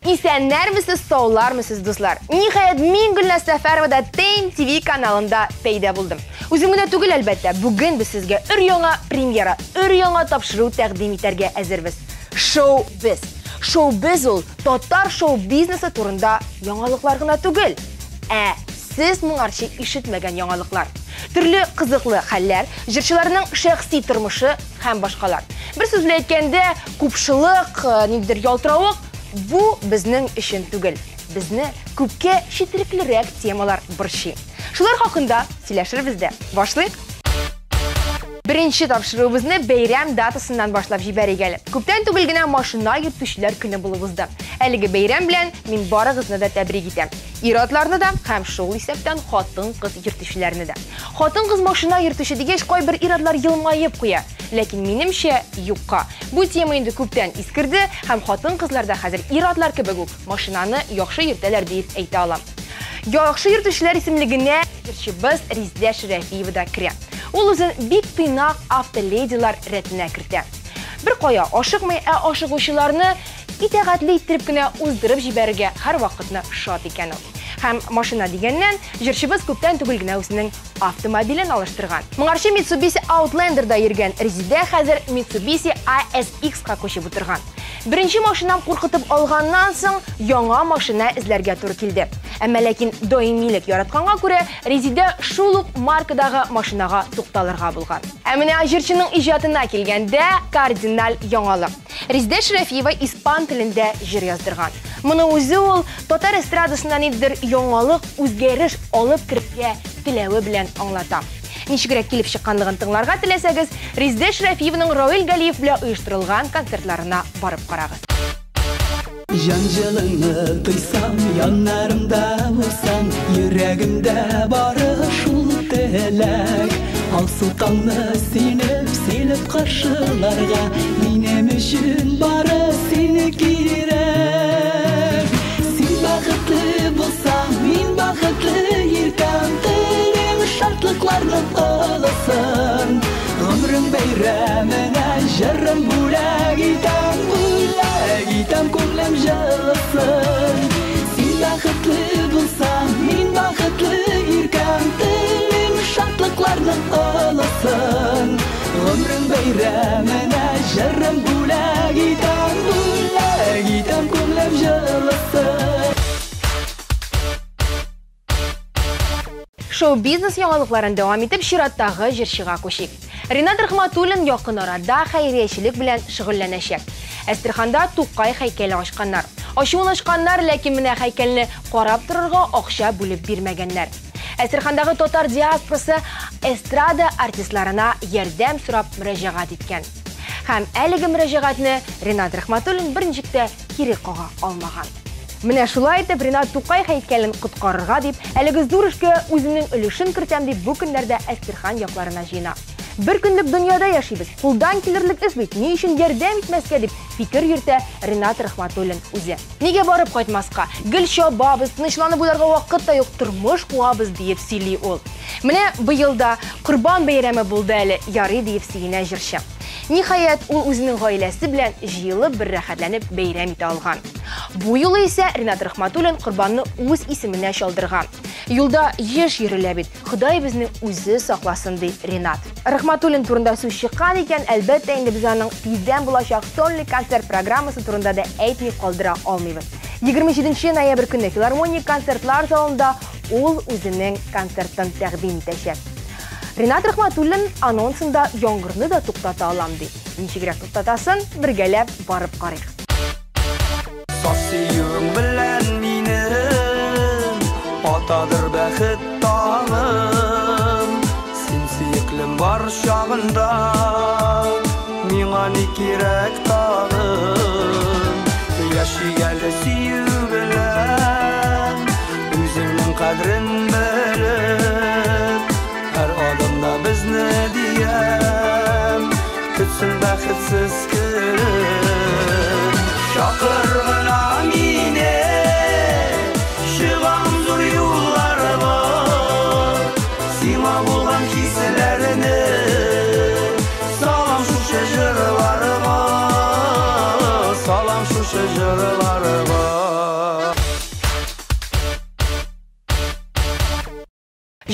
İsənlər misiniz, soğlar mısınız dostlar? Nihayet min Gülnaz Səfərova Team TV kanalında peyda buldum. Üzümündə tügül əlbəttə, bugün biz sizə ür-yanga premyera, ür-yanga tapşırığı təqdim etərgə əzirbiz. Showbiz. Showbiz ol, totar show biznesi turunda yangalıqlar gına tügül. Siz мұңаршы işitmәгән yangalıqlar. Türlü kızıqlı хәлләр, җырчыларның шәхси тормышы һәм башкалар. Bir сүзле әйткәндә, күпшылык, нидер ялтыравык, bu безнең өчен түгел. Безне күпкә четереклерәк темалар борчый. Шулар хакында сөйләшербез дә. Башлыйк. Birinci tapşırığımızı beyram datasından başlap җибәрик әле. Күптән түгел генә машина йөртүчеләр көне булып узды. Әлеге бәйрәм белән мин барыгызны да тәбрик итәм. Ир-атларны да һәм шул исәптән хатын-кыз йөртүчеләрне дә. Хатын-кыз машина йөртүче дигәч кайбер ир-атлар елмаеп куя. Ләкин минемчә юкка. Бу тема инде күптән искерде һәм хатын-кызларда хәзер ир-атлар кебек үк машинаны яхшы йөртәләр дип әйтә алам. Яхшы йөртүчеләр исемлегенә җырчыбыз Резидә Шәрәфиева да керә. Ул үзен бик тыйнак автоледилар рәтенә кертә. Бер кая ашыкмый, ашыгучыларны итәгатьле иттереп кенә уздырып җибәрергә һәр вакытны шат икән ул. Һәм машина дигәннән җырчыбыз күптән түгел генә үзенең автомобилен алыштырган. Моңарчы Mitsubishi Outlander'да йөргән Резидә хәзер Mitsubishi ASX-ка күчеп утырган. Беренче машинам куркытып алганнан соң яңа машина эзләргә туры килде. Әмма ләкин даимилек яратканга күрә Резидә шул ук маркадагы машинага тукталырга булган. Ә менә җырчының иҗатына килгәндә кардинал яңалык. Резидә Шәрәфиева испан телендә җыр яздырган. Моны үзе ул татар эстрадасында нидер яңалык, үзгәреш алып кертә теләве белән аңлата. Ничегрәк килеп чыкканлыгын тыңларга теләсәгез, Резидә Шәрәфиеваның Равил Галиев белән оештырылган концертларына барып карагыз. Janjalını duysam, yanlarımda olsam, yüreğimde bari şul telek. Al sultanını silip karşılarga, minem üçün bari seni girek. Sen bakıtlı bulsam, min bakıtlı yirkam, dilim şartlıklarını alasın. Ömrüm beyramına jarım bulak itam, Gitam ko'nglim jarlasin. Sen baxtli bo'lsam, men baxtli yurgam, dilim shodliklarni olasin. Umrim bayramina jarrim bulak itam ko'nglim jarlasin. Шоу-бизнес яңалыкларын дәвам итеп чираттагы җырчыга күчик. Ринат Рахматуллин якын арада хәйриячелек белән шөгыльләнәчәк. Әстерханда Тукай һәйкәле ачканнар. Ачуын ачканнар, ләкин менә һәйкәлне карап торырга акча бүлеп бирмәгәннәр. Әстерхандагы татар диаспорасы эстрада артистларына ярдәм сорап мөрәҗәгать иткән. Һәм әлеге мөрәҗәгатьне Ринат Рахматуллин берничек тә кире кага алмаган. Менә шулай итеп Ринат Тукай һәйкәлен коткарырга дип, әлеге зур эшкә үзенең өлешен кертәм дип бу көннәрдә Әстерхан якларына җыена. Bir günlük dünyada yaşayız. Kuldan kilirlik iş bit. Ни өчен ярдәм итмәскә дип фикер йөртә Ринат Рахматуллин үзе. Нигә барып кайтмаска? Гөл чабабыз, тынычланып уйларга вакыт та юк, тормыш куабыз дип сөйли ул. Менә быел да Курбан бәйрәме булды әле, ярый дип сөенә җырчы. Ниһаять, ул үзенең гаиләсе белән җыелып бер рәхәтләнеп бәйрәм итә алган. Бу юлы исә Ринат Рахматуллин Курбанны үз исеменә чалдырган. Юлда еш йөрелә бит. Ходай безне үзе сакласын ди Ринат. Рахматуллин турында сүз чыккан икән, әлбәттә инде без аның тиздән булачак сольный концерт программасы турында да әйтми калдыра алмыйбыз. 27 ноябрь көнне филармония концертлар залында ул үзенең концертын тәкъдим итәчәк. Ринат Рахматуллин анонсында яңгырны да туктата алам ди. Ничегрәк туктатасын, бергәләп барып карыйк. Сасыйың белән минем, атадыр бәхет тагым. Син сөеклем бар чагында, миңа ни кирәк тагым. Яшигәле сөю белән, үзеңнең кадрын белеп, һәр адымда безне диям, көтсен бәхетсез көн. Шакыр гына мине, чыгам зур юлларга, сиңа булган хисләрне, салам шушы җырларга, салам шушы җырларга.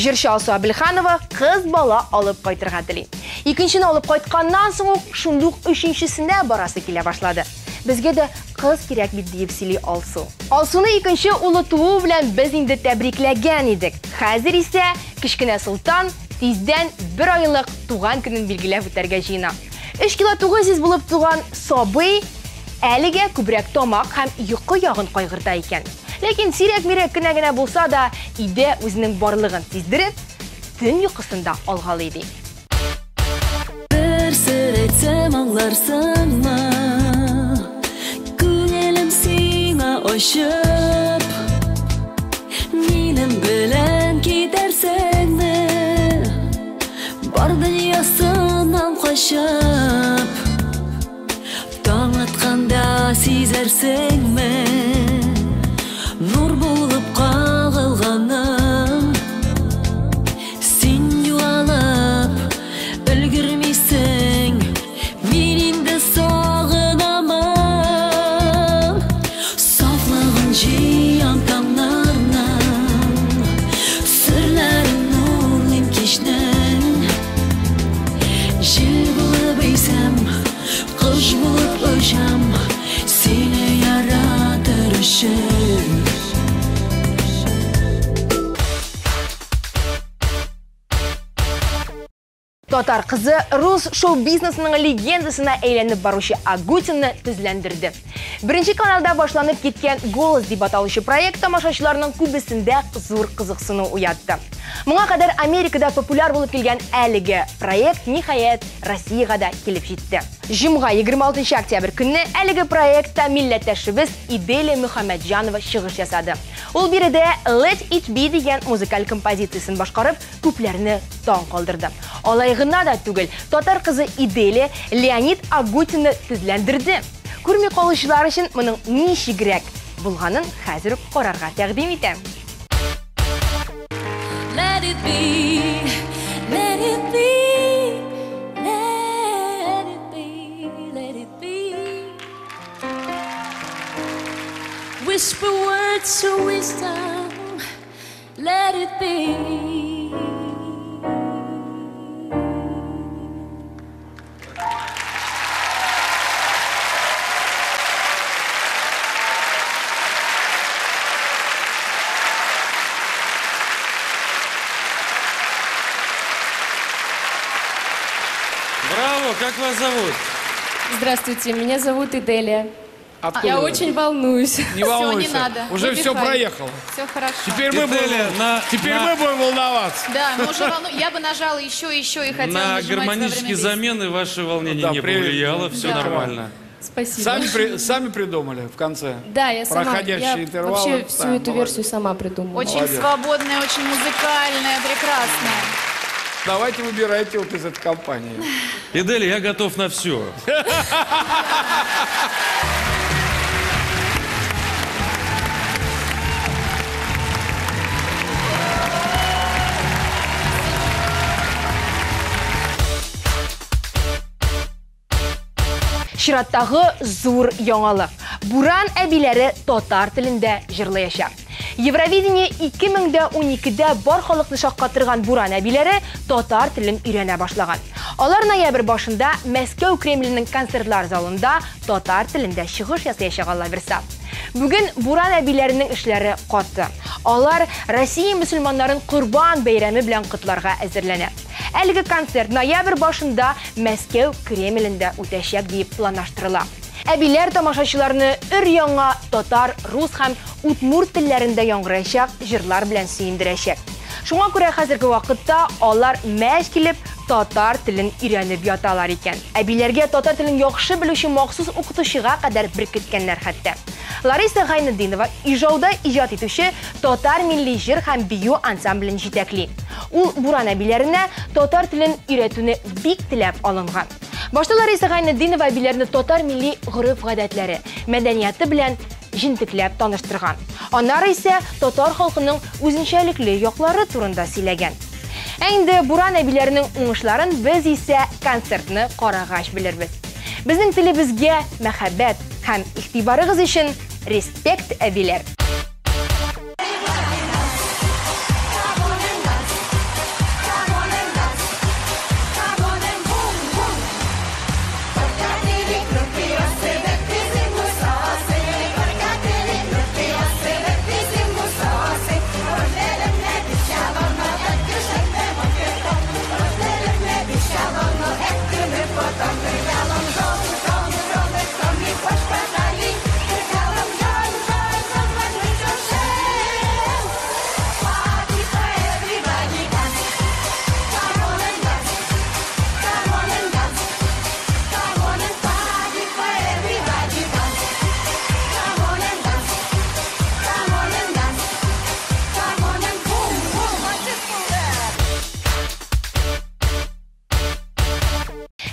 Җырчы Алсу Абелханова кыз бала алып кайтырга тели. Икенчене алып кайтканнан соң шундук өченчесенә барасы килә башлады. Безгә дә кыз кирәк бит дип сөйли Алсу. Алсуны икенче улы туу белән без инде тәбрикләгән идек. Хәзер исә кичкенә Султан тиздән 1 айлык туган көнен билгеләп үтәргә җыена. 3 кило 900 булып туган сабый әлегә күбрәк тамак һәм йокы ягын кайгырта икән. Ләкин сирәк-мирәк кенә генә булса да, иде үзенең барлыгын сиздереп, төн йокысында алгалы иде. Бер сер әйтсәм аңларсыңмы? Күңелем сиңа ачып, минем белән китәрсеңме? Бар дөньясыннан качып, таң атканда сизәрсеңме? Нур булып кагылганым, син юалып өлгермисең, мин инде сагынамын. Сафлыгын җыям таңнарның, серләрен уйлыйм кичнең. Җил булып әйсәм, кыш булып очам, сине яратыр өчен. Татар кызы рус шоу-бизнесының легендасына әйләнеп баручы Агутинны тезләндерде. Беренче каналда башланып киткән «Голос» дип аталучы проект тамашачыларның күбесендә зур кызыксыну уятты. Моңа кадәр Америкада популяр булып килгән әлеге проект ниһаять Россиягә да килеп җитте. Җомга 26 октябрь көнне әлеге проектта милләттәшебез Иделя Мөхәммәтҗанова чыгыш ясады. Ул биредә Let It Be дигән музыкаль композициясен башкарып, күпләрне таң калдырды. Алай гына да түгел, татар кызы Иделя Леонид Агутинны тезләндерде. Күрми калучылар өчен моның ничегрәк булганын хәзер карарга тәкъдим итәм. Let it be, let it be, let it be, let it be. Whisper words of wisdom, let it be. Браво, как вас зовут? Здравствуйте, меня зовут Иделия. Откуда Я вы? очень волнуюсь. Не волнуйся, Всё, не надо. уже все Выдыхай. проехало. Все хорошо. Теперь мы Иделия, будем волноваться. Да, но уже я бы нажала еще и хотела на нажимать во время гармонические песни. замены ваше волнение Да, не привет. повлияло, все Да. нормально. Спасибо. Сами придумали в конце. Да, я сама. Проходящие Я интервалы. вообще всю Да, эту молодец. версию сама придумала. Очень Молодец. свободная, очень музыкальная, прекрасная. Давайте выбирайте вот из этой компании. Иделия, я готов на все. Чираттагы зур яңалык. Буран әбиләре татар телендә җырлаячак. Евровидение 2012-дә бар халыкны шаккатырган буран әбиләре татар телен өйрәнә башлаган. Алар ноябрь башында Мәскәү Кремленең концертлар залында татар телендә чыгыш ясаячак верса. Бүген буран әбиләренең эшләре катты. Алар Россия мөселманнарын Курбан бәйрәме белән котларга әзерләнә. Әлеге концерт ноябрь башында Мәскәү Кремлендә үтәчәк дип планлаштырыла. Әбиләр тамашачыларны өр-яңа татар, рус һәм удмурт телләрендә яңгыраячак җырлар белән сөендерәчәк. Шуңа күрә хәзерге вакытта алар мәҗ килеп татар телен өйрәнеп яталар икән. Әбиләргә татар телен яхшы белүче махсус укытучыга кадәр беркеткәннәр хәтта. Лариса Гайнетдинова ижауда иҗат итүче татар милли җыр һәм бию ансамблен җитәкли. Ул буран әбиләренә татар телен өйрәтүне бик теләп алынган. Башта Лариса Гайнетдинова әбиләрне татар милли гореф-гадәтләре, мәдәнияты белән җентекләп таныштырган. Аннары исә татар халкының үзенчәлекле яклары турында сөйләгән. Инде буран әбиләренең уңышларын без исә концертны карагач белербез. Безнең телебезгә мәхәббәт һәм игътибарыгыз өчен респект әбиләр.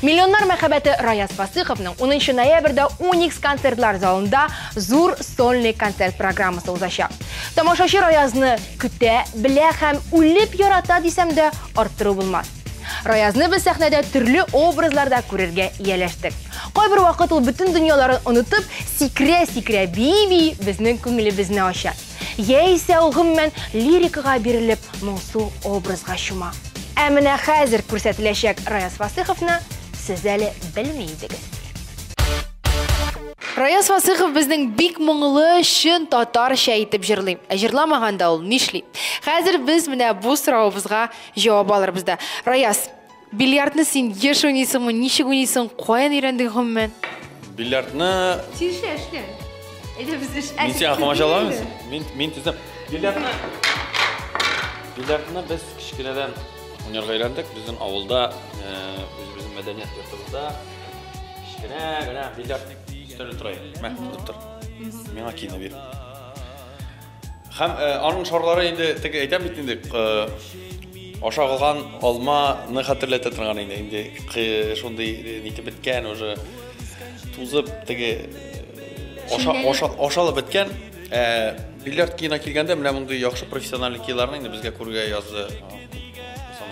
Миллионнар мәхәббәте Раяз Фасыйховның 10 ноябрьдә Unix концертлар залында зур сольный концерт программасы узачак. Тамашачы Раязны көтә, белә һәм үлеп ярата дисәм дә арттыру булмас. Раязны без сәхнәдә төрле образларда күрергә ияләштек. Кайбер вакыт ул бүтән дөньяларын онытып, сикрә-сикрә бии безнең күңелебезне ача. Яисә ул гомумән лирикага бирелеп, моңсу образга чума. Ә менә хәзер күрсәтеләчәк Раяз Фасыйховны сез әле белми идегез. Раяз Фасыйхов безнең бик моңлы, чын татарча итеп җырлый. Ә җырламаганда ул нишли? Хәзер без менә бу сораубызга җавап алырбыз да. Раяз, бильярдны син еш уйныйсыңмы, ничек уйныйсың, каян өйрәндең гомумән? Бильярдны... Тише эшлә. Әйдә без эш. Мин сиңа комаша аламыз? Мин түзем. Бильярдны без кичкенәдән уйнарга өйрәндек. Безнең авылда, үзебезнең мәдәният йортыбызда кичкенә генә бильярд өстәле тора. Мә, тотыр. Миңа кино бир. Һәм аның шарлары инде теге әйтәм бит инде ашагылган алманы хәтерләтә торган инде шундый нитеп беткән уже тузып теге ашалып беткән. Бильярд кино килгәндә менә мондый яхшы профессиональ киноларны инде безгә күргә язды.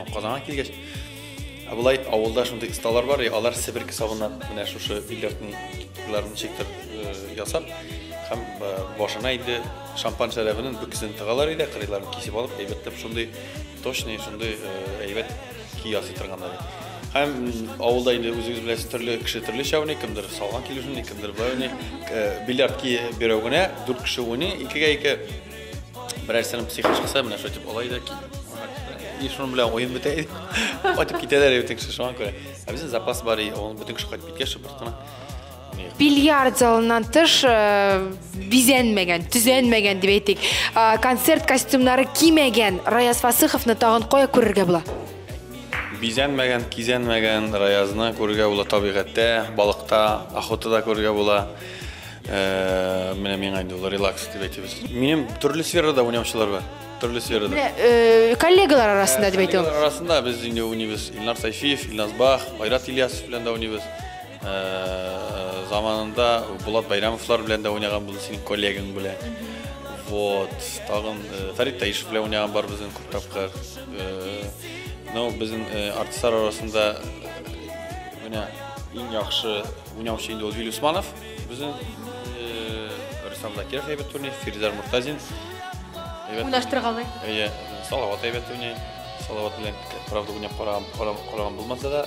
Казанга килгәч. Булай авылда шундый сталар бар, алар Себер кисабыннан менә шушы бильярдны чектер ясап, һәм башына инде шампан шәрабының бүксен тыгалар иде, кырыйларын кисеп алып, әйбәтләп шундый точный, шундый әйбәт кияс итергәннәр. Һәм авылда инде үзегез беләсез төрле кеше төрле шауны, кемдер салган килешүн, кемдер бауны, бильярд ки берәүгенә 4 кеше уйный, 2-2 берәрсенең психикасы менә шул дип алай да ки. И шуның белән уен бетә. Атып китәләр бит шуңа күрә. Ә безнең запас бар, ул бөтен кеше кайтып киткәч бертына. Бильярд залынан тыш бизәнмәгән, төзәнмәгән дип әйтик. Концерт костюмнары кимәгән Раяз Фасыйховны тагын кая күрергә була? Бизәнмәгән, кизәнмәгән Раязны күрергә була табигатьтә, балыкта, охотада күрергә була. Менә миңа инде ул релакс дип әйтәбез. Минем төрле сферада уйнаучылар бар. Төрле сферада. Коллегалар арасында дип әйтәм. Коллегалар арасында без инде уйныйбыз. Илнар Сайфиев, Илназ Бах, Айрат Ильясов белән дә уйныйбыз. Заманында Булат Байрамовлар белән дә уйнаган булды, синең коллегаң белән. Вот, тагын Фарид Таишев белән уйнаган бар безнең күп тапкыр. Ну, безнең артистлар арасында менә иң яхшы уйнаучы инде ул Виль Усманов, безнең Рустам Закиров әйбәт уйный, Фирзар Муртазин. Уйнаштыргалый. Салават әйбәт уйный. Салават белән правда уйнап караган булмаса да,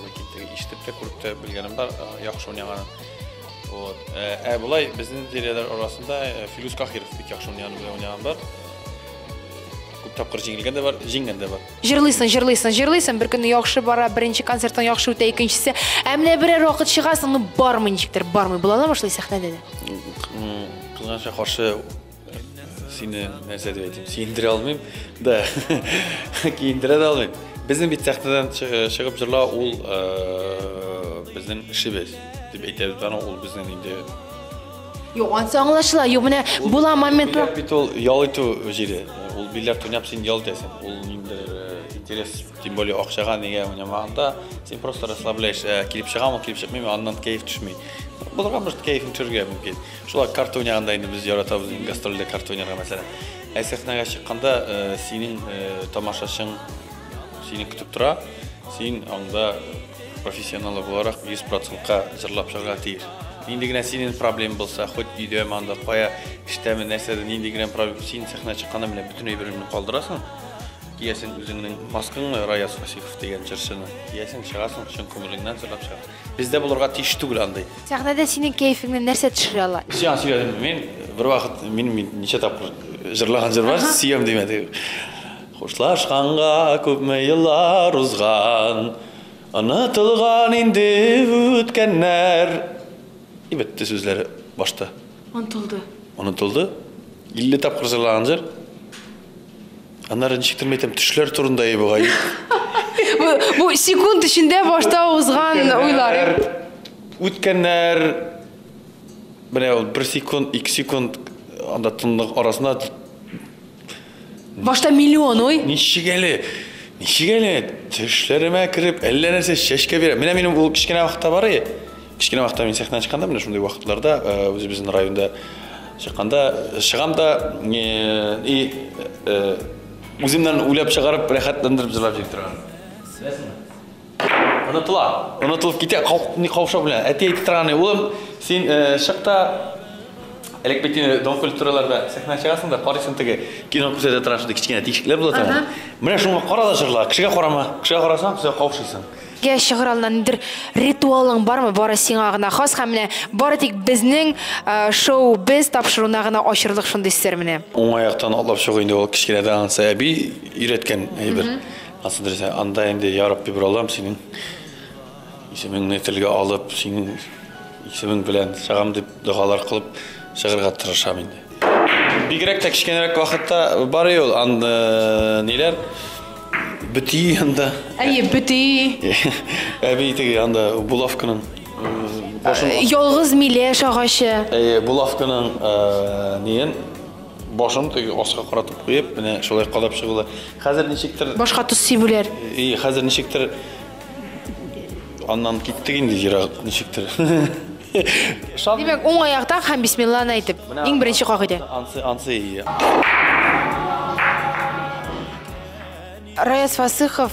ләкин теге ишетеп тә күреп тә белгәнем бар, яхшы уйнаган. Вот. Булай безнең тирәләр арасында Филус Кахиров бик яхшы уйнаган бар. Күп тапкыр җиңелгән дә бар, җиңгән дә бар. Җырлыйсың, бер көнне яхшы бара, беренче концертың яхшы үтә, икенчесе. Ә менә берәр вакыт чыгасың, бармы ничектер, бармый була башлый сәхнәдә дә. Кызганча каршы сине нәрсә дип әйтим, сиендерә алмыйм, да. Киендерә дә алмыйм. Безнең бит сәхнәдән чыгып җырлау ул безнең эшебез дип әйтәбез, ул безнең инде. Юк, ансы аңлашыла. Юк, менә була момент бар. Бит ул ял итү җире. Ул бильярд уйнап син ял итәсең. Ул инде интерес, тем более акчага нигә уйнамаганда, син просто расслабляешься. Килеп чыгамы, килеп чыкмыймы, аннан кайф төшмәй. Булырга может кайфың төшәргә мөмкин. Шулай карта уйнаганда инде без яратабыз, гастрольдә карта уйнарга мәсәлән. Ә сәхнәгә чыкканда синең тамашачың сине көтеп тора. Син анда профессионал буларак 100%-ка җырлап чыгарга тиеш. Нинди генә синең проблем булса, хоть өйдә манда кая эштәме нәрсәдә нинди генә проблем, син сәхнәгә чыкканда менә бөтенләй берне калдырасың. Киясең үзеңнең маскаңны Раяз Фасыйхов дигән җырчыны. Киясең чыгасың, чын күңелеңнән җырлап чыгасың. Бездә булырга тиеш түгел андай. Сәхнәдә синең кайфыңны нәрсә төшерә ала? Сиңа сөйләдем, мен бер вакыт мин ничә тапкыр җырлаган җыр бар, сөям димәде. Хушлашканга күпме еллар узган, онытылган инде үткәннәр. Бетте сүзләре башта. Онытылды. 50 тапкыр җырлаган җыр. Аннары ничектер әйтәм, төшләр турында бугай. Бу секунд эчендә башта узган уйлар. Үткәннәр. Менә ул 1 секунд, 2 секунд анда тынлык арасында башта миллион ой. Ничек әле Ничек әле төшләремә кіріп, әллә нәрсе шешке бере. Менің бұл кішкене вақытта бар ей. Кішкене вақытта мен сияқтан шыққанда, міне шындай вақытларда өзіміздің районда шыққанда, шығамда өзімнен ойлап шығарып, рахаттандырып жылап жеп тұрған. Ұнытылып кете қауша білен. Әте айты тұрғаны, олым, сен шықта Электбеттен дом культураларда сахна шығасың да, қарайсың тігі кино көрсете тұрған шықты кішкене текшікілер болады тұрған. Міне шыңға қара да жырла, кішіге қарама, кішіге қарасаң, кішіге қауышыйсың. Шығыр алынан бір ритуалың бар ма? Бары сен ағына қас қаміне, бары тек біздің шоу біз тапшыруына ғана ашырлық шынды істер міне. Оңаяқтан алып шығойынды ол кішкене дағанса әбі үйреткен әйбір. Асындырса, анда енді ярап бебір алам, сенің есіміңні тілге алып, сенің есімің білән шағам деп дұғалар қылып шығырға тырышам енді. Бигірек та кішкенерек вақытта бар ел, анды нелер? Бүті анда. Әйе, бүті. Әбей тегі анда Булавканың. Йолғыз милеш ағашы. Әйе, Булавканың неен башын тегі осыға қаратып қойып, міне шолай қалап шығылы. Қазір нешектір... Башқа тұс сейбулер. Қазір нешектір... Аннан кеттік енді жирақ нешектір. Демек, оң аяқтан хан бисмилланы айтып, ең бірінші қағиды. Ансы ие. Раяз Фасыхов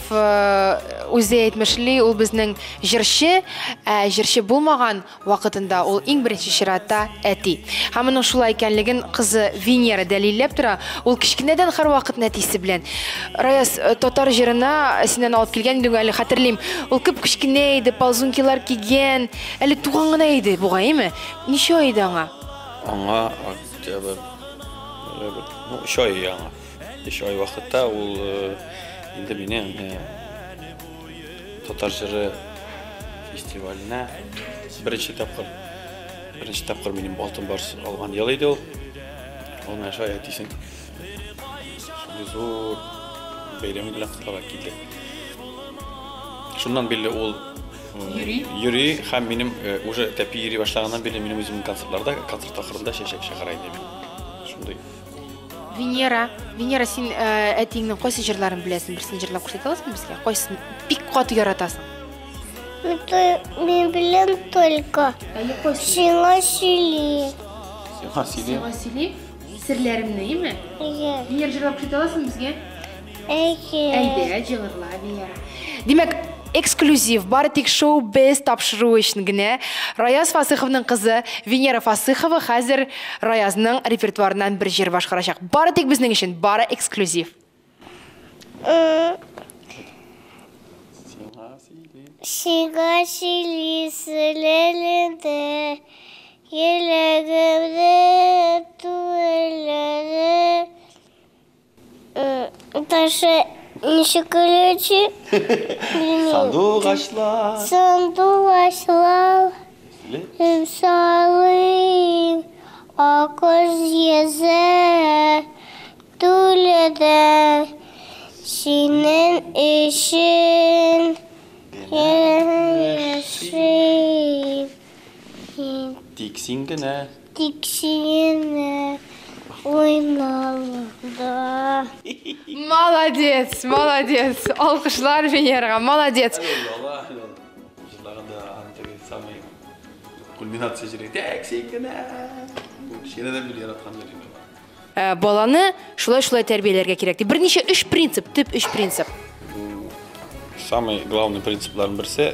өзі айтмышли, ол біздің жүрші болмаған вақытында ол ең бірінші ширатта әти. Хамының шулай екенлігін қызы Венера дәлелеп тұра, ол кішкенеден қар вақыт нәтисі білен. Раяз, тотар жеріна сенен алып келген дөң әлі қатырлейм. Ол көп кішкене еді, ползункелар кеген, әлі туғанғына еді бұға, еме? Неше айды аңа? Аңа, үш ай аңа. Үш ай вақытта ол енді менен Татар жыры фестиваліне бірінші тапқыр менің алтын барыс алған ел еді ол. Ол мәші аят дейсің. Сондай зор бәйремі білен қытаға келді. Шундан белі ол Юри һәм менің уже тәпи ери башлағаннан белі менің өзімнің концерт тақырында шешек шағарайын деп. Шундай. Венера, сен әтеңнің қойсы жырларын білесің, бірсін жырлап көрсете аласың бізге? Қойсын пик қаты яратасың. Мен білем только. Сиңа сили. Сиңа сили? Сірлерімні, еме? Венера жырлап көрсете аласың бізге? Әйде, жығырла, Венера. Демек, эксклюзив, бары тек шоу біз тапшыру үшін гіне Раяз Фасыховның қызы Венера Фасыхова қазір Раязның репертуарынан бір жер башқарашақ. Бары тек біздің үшін, бары эксклюзив. Сиңа сили сілелінді, елегімді туэледі. Ташы нешік өлечі? Сандуқ ашла. Сандуқ ашла. Салым. Ақыз езі. Түледі. Сенің ішін. Ешін. Тиксингіне. Тиксингіне. Ойналында. Молодец, молодец. Алқышлар Венераға, молодец. Жылағында антығы самый кульминация жүрек. Тиксингіне. Шенеден білі яратқан жүрек. Баланы шулай-шулай тәрбиелерге керекті. Бірнеше үш принцип, түп үш принцип. Самый главный принципларын бірсі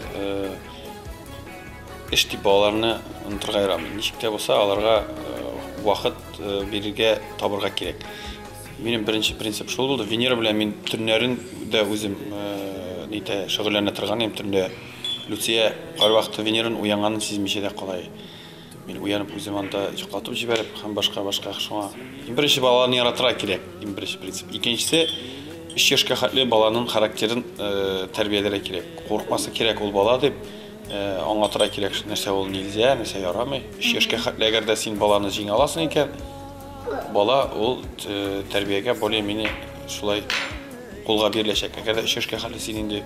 ішті балаларыны ұнтырға айрамын. Нешікте болса, аларға уақыт беруге табырға керек. Менің бірінші принцип шол болды. Венера білән мен түрнерін де өзім шүғырлеріне тұрған ем түрінде. Люция әр вақытта Венераны уянғанын сезмеше де қалай. Мен уянып өзім анда жұқатып жіберіп, һәм башқа шуңа. Бірінші баланы яратыра керек. Бірінші принцип. Екіншісі, 3 yaşқа хәтлі баланың характерін тәрбиелері керек. Қорқмасы керек ол бала деп, аңғатыра керек нәрсе ол нельзя, нәрсе ярамай. 3 yaşқа хәтлі әгерде сен баланы жеңе аласың екен, бала ол тәрбиеге более-менее шулай қолға берілешек. Әгерде 3 yaşқа хәтлі сен енді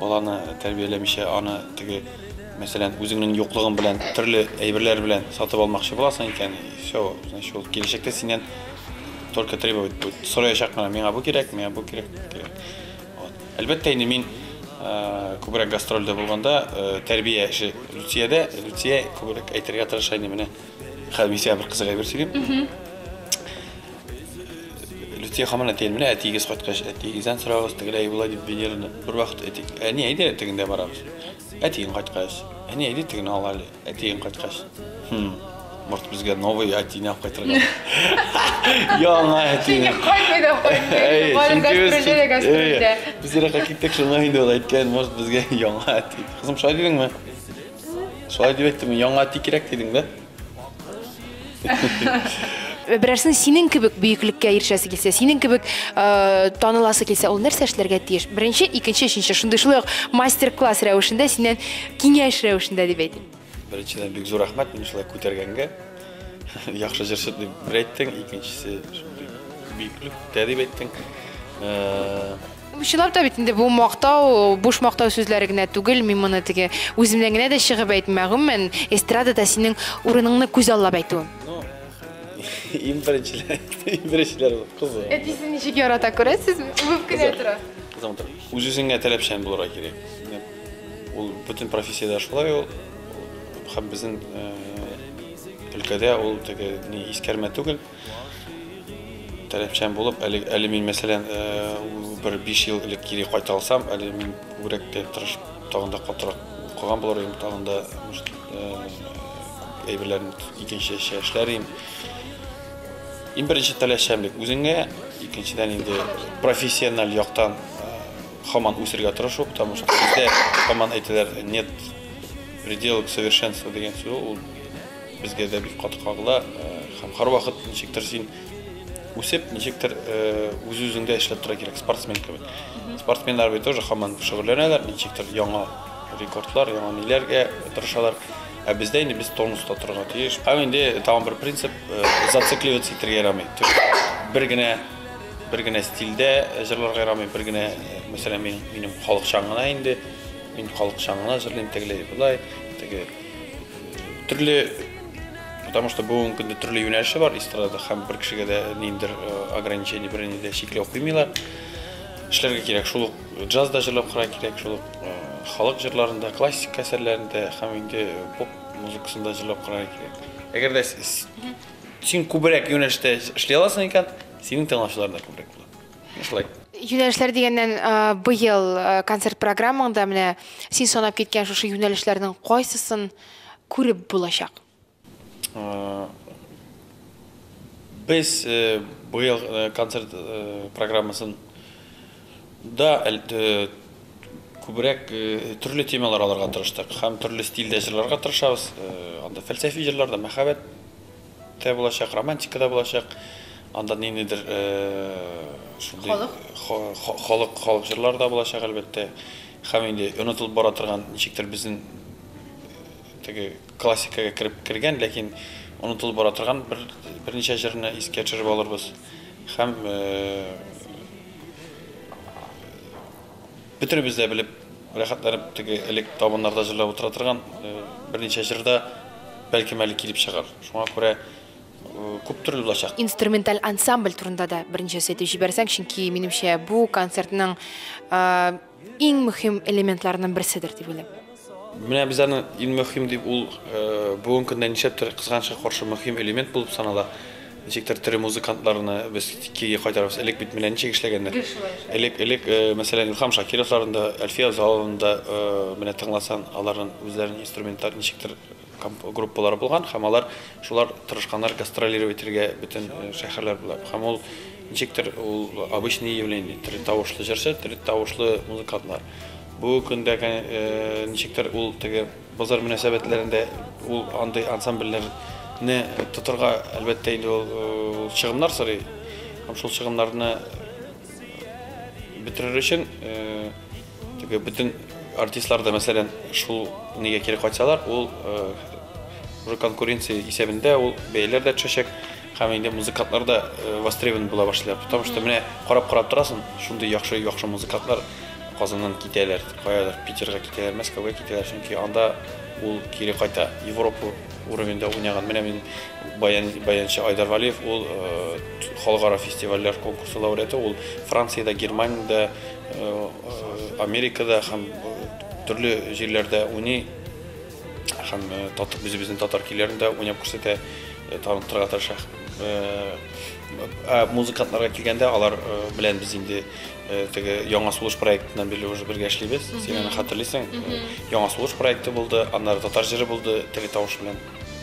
баланы тәрбиелемеше, аны тіге, мәселен, өзіңнің жоқлығын білән, түрлі әйбірлер білән сатып алмақшы боласың екен, все, значит, ол келешекте сенен только требовать будет. Сұрай шақмана, меңа бұл керек, меңа бұл керек. Әлбәттә, инде мин күбрәк гастрольдә булганда, тәрбия эше Люциядә, Люция күбрәк әйтергә тырыша инде менә. Хәмисә бер кызык әйбер сөйлим. Люция хамана тәлминә әтигез кайткач, әтигездән сорагыз, тегеләй була дип Венераны бер вакыт әтик. Әни әйдә тегендә барабыз. Әтиген кайткач, әни әйдә теген алалы, әтиген кайткач. Может безгә новый әтине алып кайтырга. Яңа әтине. Без ярга киттек шуңа инде ул әйткән, может безгә яңа әти. Кызым, шулай дидеңме? Шулай дип әйттем, яңа әти кирәк дидең дә. Берәрсен синең кебек бөеклеккә ирешәсе килсә, синең кебек таныласы килсә, ул нәрсә эшләргә тиеш? Беренче, икенче, өченче, шундый ук мастер-класс рәвешендә синнән киңәш рәвешендә дип әйтим. Беренчедән бик зур рәхмәт мине шулай күтәргәнгә. Яхшы җырчы дип әйттең, икенчесе шундый бөеклек дип әйттең. Чынлап та бит инде бу мактау, буш мактау сүзләре генә түгел, мин моны теге үземнән генә дә чыгып әйтмәгем, мен эстрадада синең урыныңны күз аллап әйтүем. Имбирәчләр кызы. Әтисен ничек ярата күрәсезме? Үбеп кенә тора. Замтыр. Үзеңә таләпчән булырга кирәк. Ул бөтен профессиядә шулай ул. Һәм безнең өлкәдә ул теге ни искәрмә түгел. Таләпчән булып, әле мин мәсәлән бер 5 ел элек кире кайта алсам, әле мин күбрәк тә тырышып тагында катырак укыган булыр идем, тагында әйберләрне икенче эшләрем. Иң беренче таләпчәнлек үзеңә, икенчедән инде профессиональ яктан һаман үсәргә тырышу, потому что бездә һаман әйтәләр, нет предела к совершенству дигән сүз, ул безгә дә бик каты кагыла, һәм һәрвакыт ничектер син үсеп, ничектер үз-үзеңдә эшләп тора кирәк, спортсмен кебек. Спортсменнар бит тоже һаман шөгыльләнәләр, ничектер яңа рекордлар, яңа ниләргә тырышалар. Ә бездә инде без тонуста торырга тиеш. Һәм инде тагын бер принцип, зацикливаться итәргә ярамый. Бер генә стильдә җырларга ярамый, бер генә, мәсәлән, минем халыкчан гына инде, мин халыкчан гына җырлыйм, тегеләй булай, теге төрле, потому что бүгенге көндә төрле юнәлеше бар эстрадада, һәм бер кешегә дә ниндер ограничение, бер нидә чикләү куймыйлар. Эшләргә кирәк, шул джазда җырлап кара кирәк, шул халык җырларында, классик әсәрләрендә һәм инде поп музыкасында җырлап кара кирәк. Әгәр дә син күбрәк юнәлештә эшли аласың икән, синең тыңлаучыларың да күбрәк була. Шулай. Юнәлешләр дигәннән быел концерт программаңда менә син санап киткән шушы юнәлешләрнең кайсысын күреп булачак? Без быел концерт программасын да күбрәк төрле темалар алырга тырыштык, һәм төрле стильдә җырларга тырышабыз. Анда фәлсәфи җырларда, мәхәббәт тә булачак, романтика да булачак. Анда ниндидер шундый халык җырлар да булачак әлбәттә. Һәм инде онытылып бара торган ничектер безнең теге классикага кергән, ләкин онытылып бара торган берничә җырны искә төшереп алырбыз. Һәм бөтенебез дә белеп, рәхәтләнеп теге элек табыннарда җырлап утыра торган берничә җырда бәлки мәле килеп чыгар. Шуңа күрә күп төрле булачак. Инструменталь ансамбль турында да берничә сөйләп җибәрсәң, чөнки минемчә бу концертның иң мөһим элементларының берседер дип уйлыйм. Менә безнең иң мөһим дип ул бүгенге көндә ничектер кызганычка каршы мөһим элемент булып санала. Ничектер тере музыкантларны без киге кайтарабыз. Элек бит менә ничек эшләгәннәр. Элек мәсәлән Илһам Шакировларында, Әлфия Залында менә тыңласан, аларның үзләренең инструменталь ничектер группалары булган, һәм алар шулар тырышканнар гастролировать итәргә бөтен шәһәрләр була. Һәм ул ничектер ул обычный явление, тере тавышлы җырчы, тере тавышлы музыкантлар. Бу көндә ничектер ул теге базар мөнәсәбәтләрендә ул андый ансамбльләрне тотырга әлбәттә инде ул чыгымнар сорый. Һәм шул чыгымнарны бетерер өчен теге бөтен артистлар да мәсәлән шул нигә кире кайтсалар, ул уже конкуренция исәбендә ул бәяләр дә төшәчәк, һәм инде музыкантлар да востребован була башлый. Потому что менә карап торасың, шундый яхшы музыкантлар Казаннан китәләр, каядыр Питерга китәләр, Мәскәүгә китәләр, чөнки анда ул кире кайта Европа уровеньда уйнаган. Менә мин баянчы Айдар Валиев, ул халыкара фестивальләр конкурсы лауреаты, ул Франциядә, Германиядә, Америкада һәм төрле җирләрдә уйный. Һәм безнең татар көйләрендә уйнап күрсәтә, таныттырырга тырыша. Музыкантларга килгәндә, алар белән без инде теге Яңа сулыш проектыннан бирле уже бергә эшлибез. Син аны хатırlыйсың. Яңа сулыш проекты булды, аннары татар җыры булды, теге тавыш белән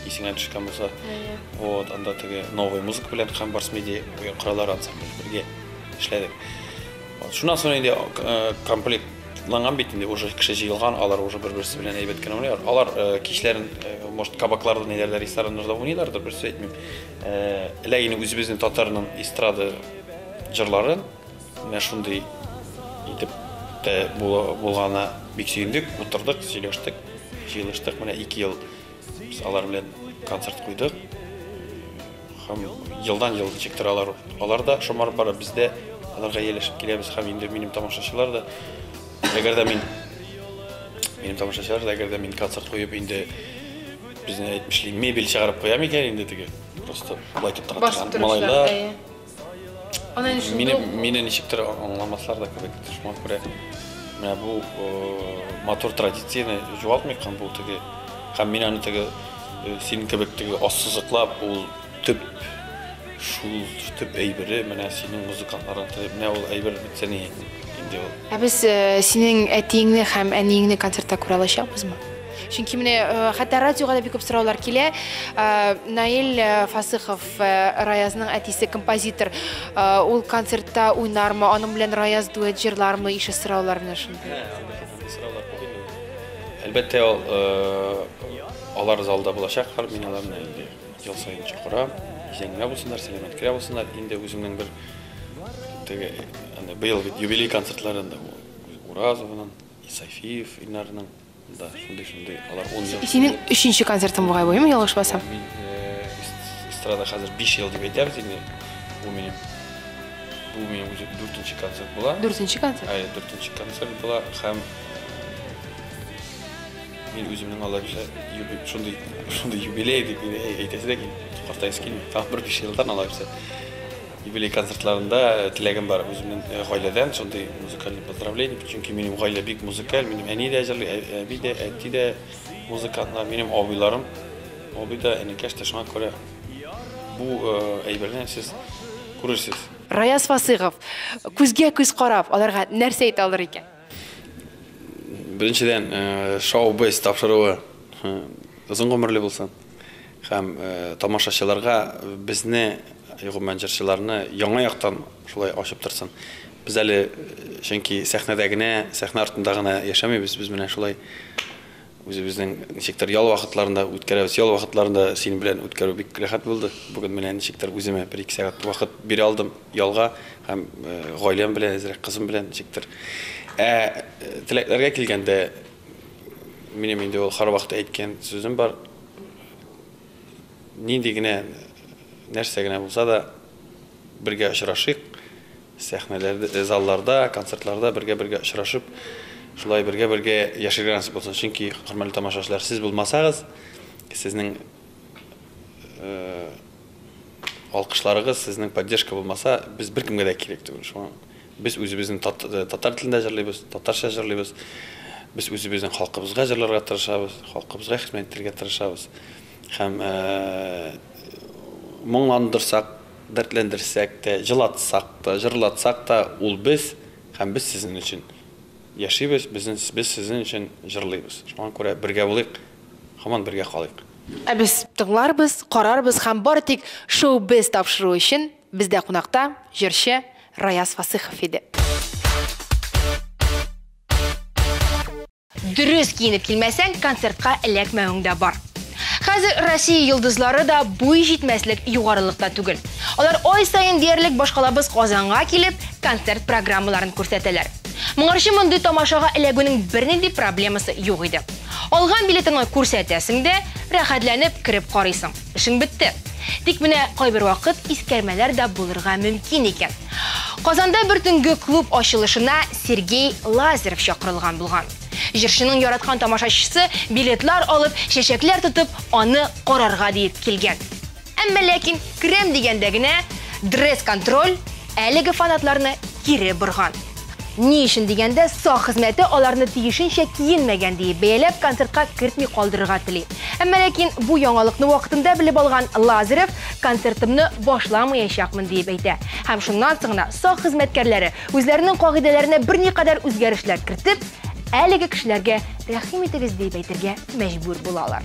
исеңә төшкән булса. Вот, анда теге новый музыка белән һәм Барс медиа кораллар ансамбль бергә эшләдек. Шуннан соң инде комплектланган бит инде уже кеше җыелган, алар уже бер-берсе белән әйбәт кенә уйныйлар. Алар кичләрен, может, кабакларда ниләрдә, рестораннарда уйныйлардыр, берсе әйтмим. Ләкин үзебезнең татарның эстрада җырларын менә шундый итеп булганы бик сөендек, утырдык, сөйләштек, җыелыштык. Менә 2 ел без алар белән концерт куйдык. Һәм елдан-ел чиктиралар. Алар да шомар бара, бездә аларга елешеп киләбез. Һәм инде минем тамашачылар да, әгәр дә мин концерт куеп инде безне әйтмешли мебель чыгарып куям икән инде теге. Просто лайтып торган малайлар. Мине ничектер аңламаслар да кебек, шуңа күрә. Менә бу мотор традицияне югалтмый кан бу теге. Һәм мин аны теге синең кебек теге ассызыклап, ул төп әйбере, менә синең музыкантларың, менә ул әйбер битсәне инде ул. Без синең әтиеңне һәм әниеңне концертта күрә алачакбызмы? Чөнки менә хәтта радиога да бик күп сораулар килә. Наил Фасыхов, Раязның әтисе, композитор, ул концертта уйнармы, аның белән Раяз дуэт җырлармы, ише сораулар менә шундый. Әлбәттә, алар залда булачаклар, мин аларны инде ел сайын чакырам. Җиңгә булсыннар, сәламәт кирә булсыннар. Инде үземнең бер теге быел юбилей концертларында Уразовның, Исафиев иннарның да шундый алар 10 ел. Синең 3нче концертың бугай булмы, ялгышмасам? Мин эстрада хәзер 5 ел дип әйтәбез инде. Бу минем 4нче концерт була. 4нче концерт. 4нче концерт була һәм мин үземнең аларча шундый юбилей дип әйтәсез икән. Картайсы килми. Там 5 елдан аларча юбилей концертларында теләгем бар үземнең гаиләдән шундый музыкаль поздравление, чөнки минем гаилә бик музыкаль, минем әни дә җырлый, әби дә, әти дә музыкантлар, минем абыйларым, абый да, әнекәш тә шуңа күрә бу әйберне сез күрерсез. Раяз Фасыхов, күзгә күз карап, аларга нәрсә әйтә алыр икән? Беренчедән, шоу-биз тапшыруы озын гомерле булсын. Һәм тамашачыларга безне Йогыман җырчыларны яңа яктан шулай ачып торсын. Без әле чөнки сәхнәдә генә, сәхнә артында гына яшәмибез, без менә шулай үзебезнең ничектер ял вакытларында үткәрәбез. Ял вакытларында син белән үткәрү бик рәхәт булды. Бүген менә ничектер үземә 1-2 сәгать вакыт бирә алдым ялга һәм гаиләм белән, әзрәк кызым белән ничектер. Теләкләргә килгәндә минем инде ул һәрвакыт әйткән сүзем бар. Нинди генә нәрсә генә булса да бергә очрашыйк. Сәхнәләрдә, залларда, концертларда бергә очрашып, шулай бергә яшәргә насыйп булсын. Чөнки хөрмәтле тамашачылар, сез булмасагыз, сезнең алкышларыгыз, сезнең поддержка булмаса, без беркемгә дә кирәк түгел. Шуңа без үзебезнең татар телендә җырлыйбыз, татарча җырлыйбыз. Без үзебезнең халкыбызга җырларга тырышабыз, халкыбызга хезмәт итәргә тырышабыз. Һәм моңландырсак, дәртләндерсәк тә, җылатсак та, җырлатсак та, ул без һәм без сезнең өчен яшибез, без сезнең өчен җырлыйбыз. Шуңа күрә бергә булыйк, һаман бергә калыйк. Без тыңларбыз, карарбыз һәм бары тик шоу-биз тапшыру өчен бездә кунакта җырчы Раяз Фасыхов иде. Дөрес киенеп килмәсәң, концертка эләкмәвең дә бар. Хәзер Россия йолдызлары да буй җитмәслек югарылыкта түгел. Алар ай сайын диярлек башкалабыз Казанга килеп, концерт программаларын күрсәтәләр. Моңарчы мондый тамашага эләгүнең бернинди проблемасы юк иде. Алган билетыңны күрсәтәсең дә, рәхәтләнеп кирип карыйсың. Эшең бетте. Тик менә кайбер вакыт искәрмәләр дә булырга мөмкин икән. Казанда бер төнге клуб ачылышына Сергей Лазарев чакырылган булган. Җырчының яраткан тамашачысы билетлар алып, чәчәкләр тотып, аны карарга дип килгән. Әмма ләкин крем дигәндә генә дресс-контроль әлеге фанатларны кире борган. Ни өчен дигәндә, сак хезмәте аларны тиешенчә киенмәгән дип бәяләп концертка кертми калдырырга тели. Әмма ләкин бу яңалыкны вакытында белеп алган Лазарев концертымны башламаячакмын дип әйтә. Һәм шуннан соң сак хезмәткәрләре үзләренең кагыйдәләренә берникадәр үзгәрешләр кертеп, әлеге кешеләргә рәхим итегез дип әйтергә мәҗбүр булалар.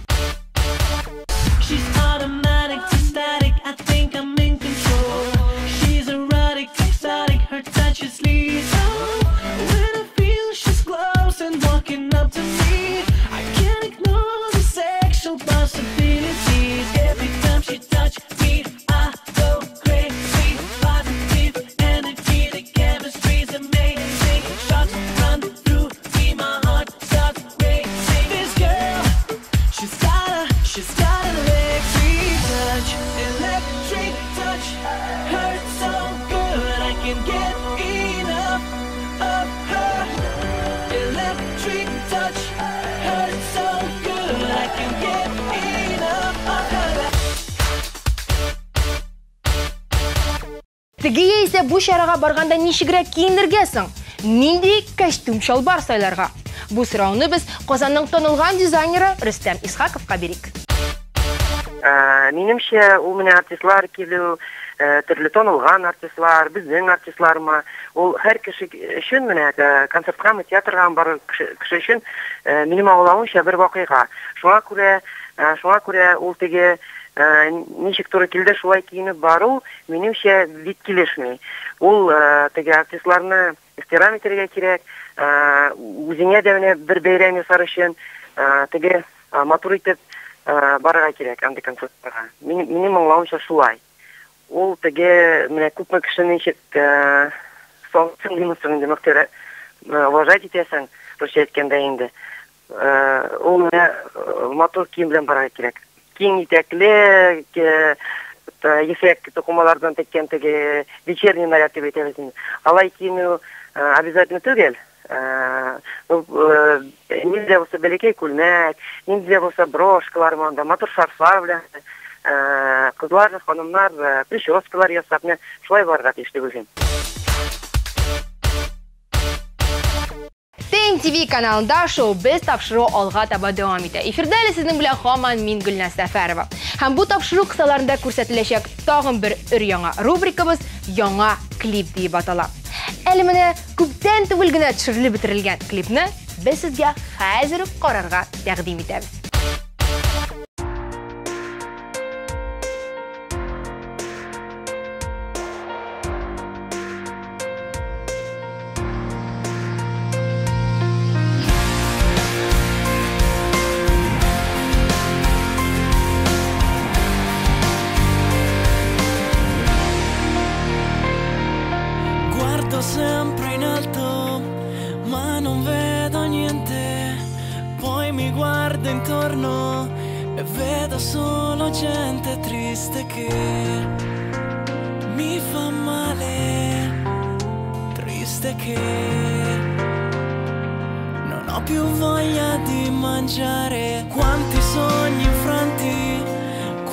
She's automatic, static, I think I'm in control. She's erotic, exotic, her touch is lethal. When I feel she's close and walking up to me, I can't ignore the sexual possibilities. Every time she touches me, I go crazy. Positive energy, the chemistry's amazing. Shots run through me, my heart starts racing. This girl, she's got an electric touch, hurts so good I can get enough of her. Electric touch, hurts so good I can get enough of her. Тегие исә бу чарага барганда ничегрәк киенергә соң? Нинди костюм шалбар сайларга? Бу сорауны без Казанның танылган дизайнеры Рөстәм Исхаковка бирик. Минемчә, ул менә артистлар килү, төрле танылган артистлар, безнең артистларма, ул һәр кеше өчен менә концертка, театрга барган кеше өчен минем аңлавымча бер вакыйга. Шуңа күрә ул теге ничек туры килде шулай киенеп бару, минемчә бик килешми. Ул теге артистларны ихтирам итәргә кирәк, үзеңә дә менә бер бәйрәм ясар өчен теге матур итеп барырга кирәк андый концертларга. Минем аңлавымча шулай. Ул теге менә күпме кеше ничек соңгы минутын демәктәре уважать итәсең, русча әйткәндә инде. Ул менә матур кием белән барырга кирәк. Киң итәкле, ефәк токымалардан теккән теге вечерний наряд дип әйтәбез. Алай киенү обязательно түгел. Нельзя булса бәләкәй күлмәк, нельзя булса брошкалар монда, матур шарфлар белән, кызлар, ханымнар прическалар ясап, шулай барырга тиешле үзем. ТНТВ каналында шоу-без тапшыру алга таба дәвам итә. Эфирдә сезнең белән һаман мин Гөлназ Сәфәрова. Һәм бу тапшыру кысаларында күрсәтеләчәк тагын бер өр-яңа рубрикабыз яңа клип дип атала. Әле менә күптән түгел генә төшерелеп бетерелгән клипны без сезгә хәзер үк карарга тәкъдим итәбез. Sempre in alto, ma non vedo niente. Poi mi guardo intorno e vedo solo gente triste che mi fa male, triste che non ho più voglia di mangiare. Quanti sogni infranti,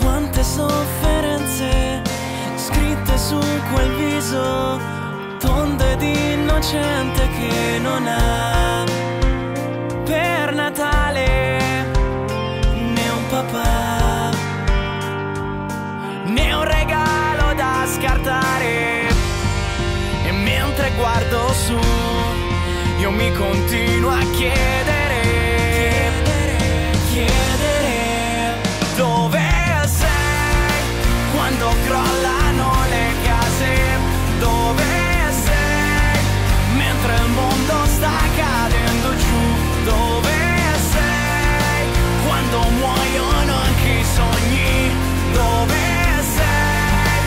quante sofferenze scritte su quel viso tondo ed innocente che non ha per Natale né un papà né un regalo da scartare. E mentre guardo su io mi continuo a chiedere dove sei quando crollano le case, dove mentre il mondo sta cadendo giù, dove sei quando muoiono anche i sogni, dove sei,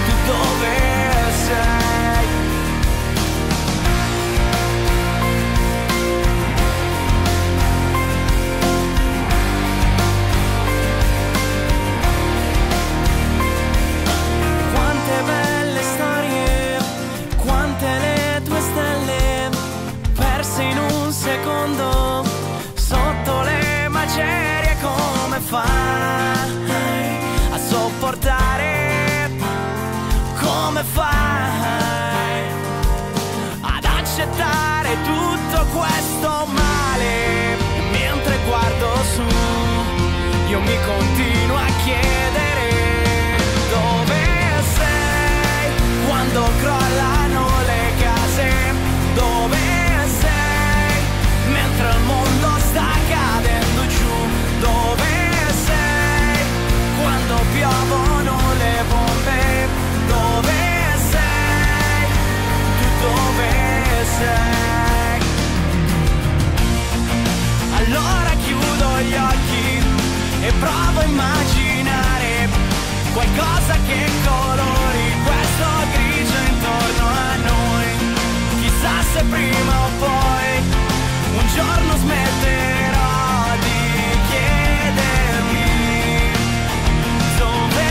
tu dove sei? continuo a chiedere dove sei quando crollano le case, dove sei mentre il mondo sta cadendo giù, dove sei quando piovono le bombe, dove sei, tu dove sei? Allora chiudo gli occhi e provo a immaginare qualcosa che colori questo grigio intorno a noi. Chissà se prima o poi un giorno smetterò di chiedermi dove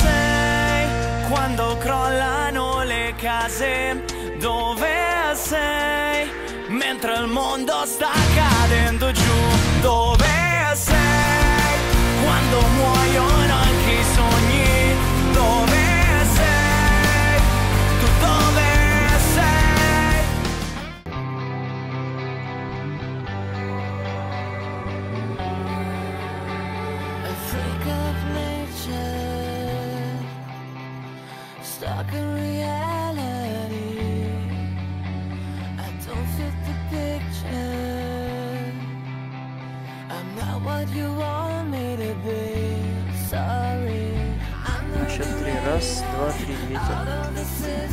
sei quando crollano le case, dove sei mentre il mondo sta cadendo giù, dove sei quando muoiono anche i sogni, dove sei, tu dove sei? A freak of nature, stuck in reality. I don't fit the picture. I'm not what you want me to be. Sorry. На счет 3. Раз, два, три. Ветер.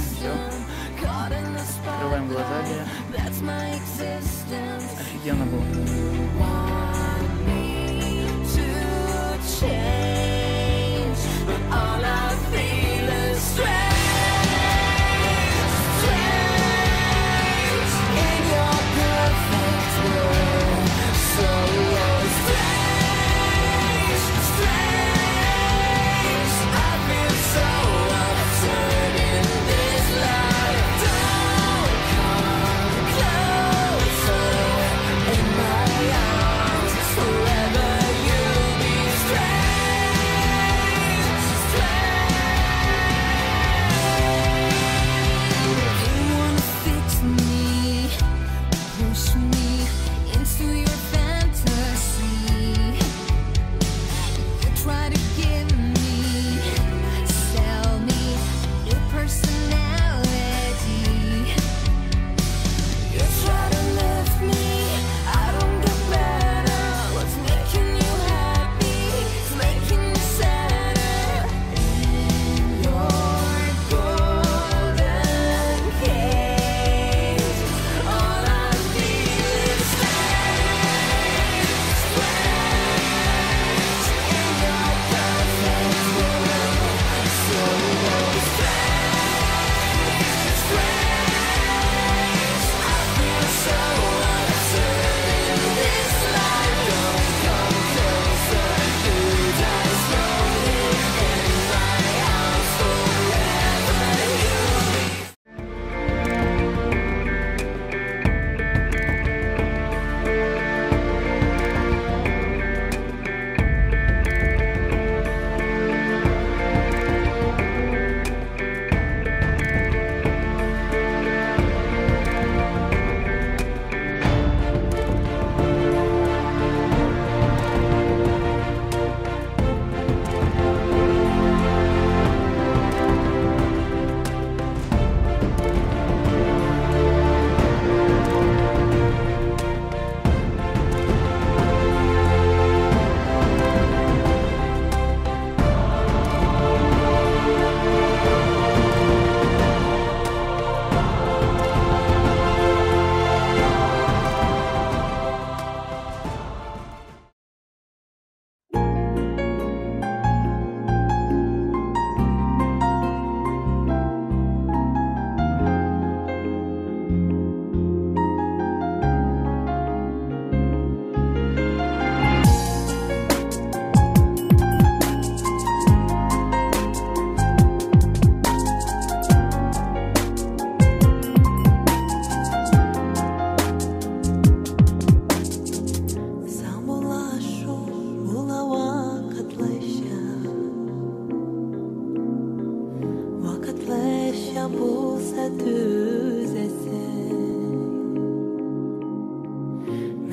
Все. Открываем глаза, Лия. Офигенно было.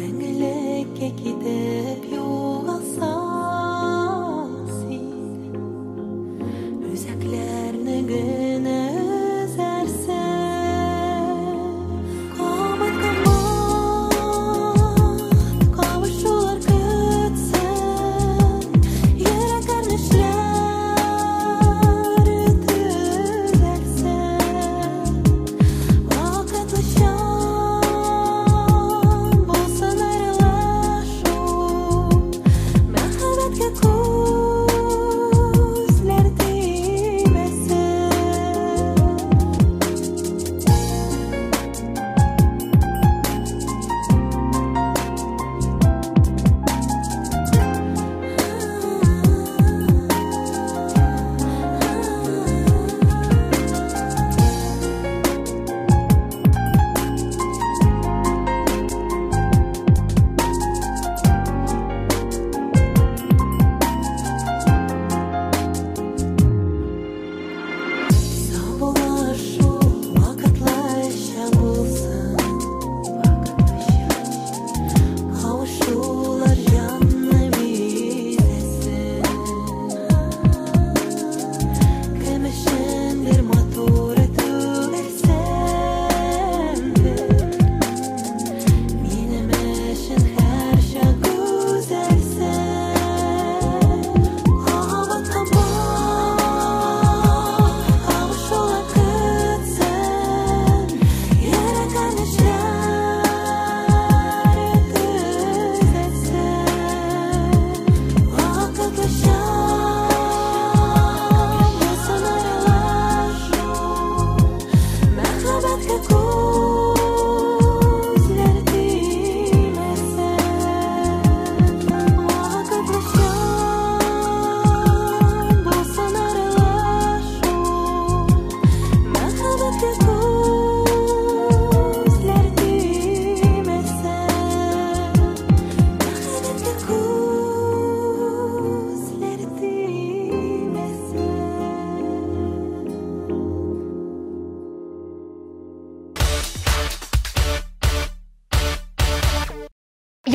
Мәңгелеккә китеп югалсам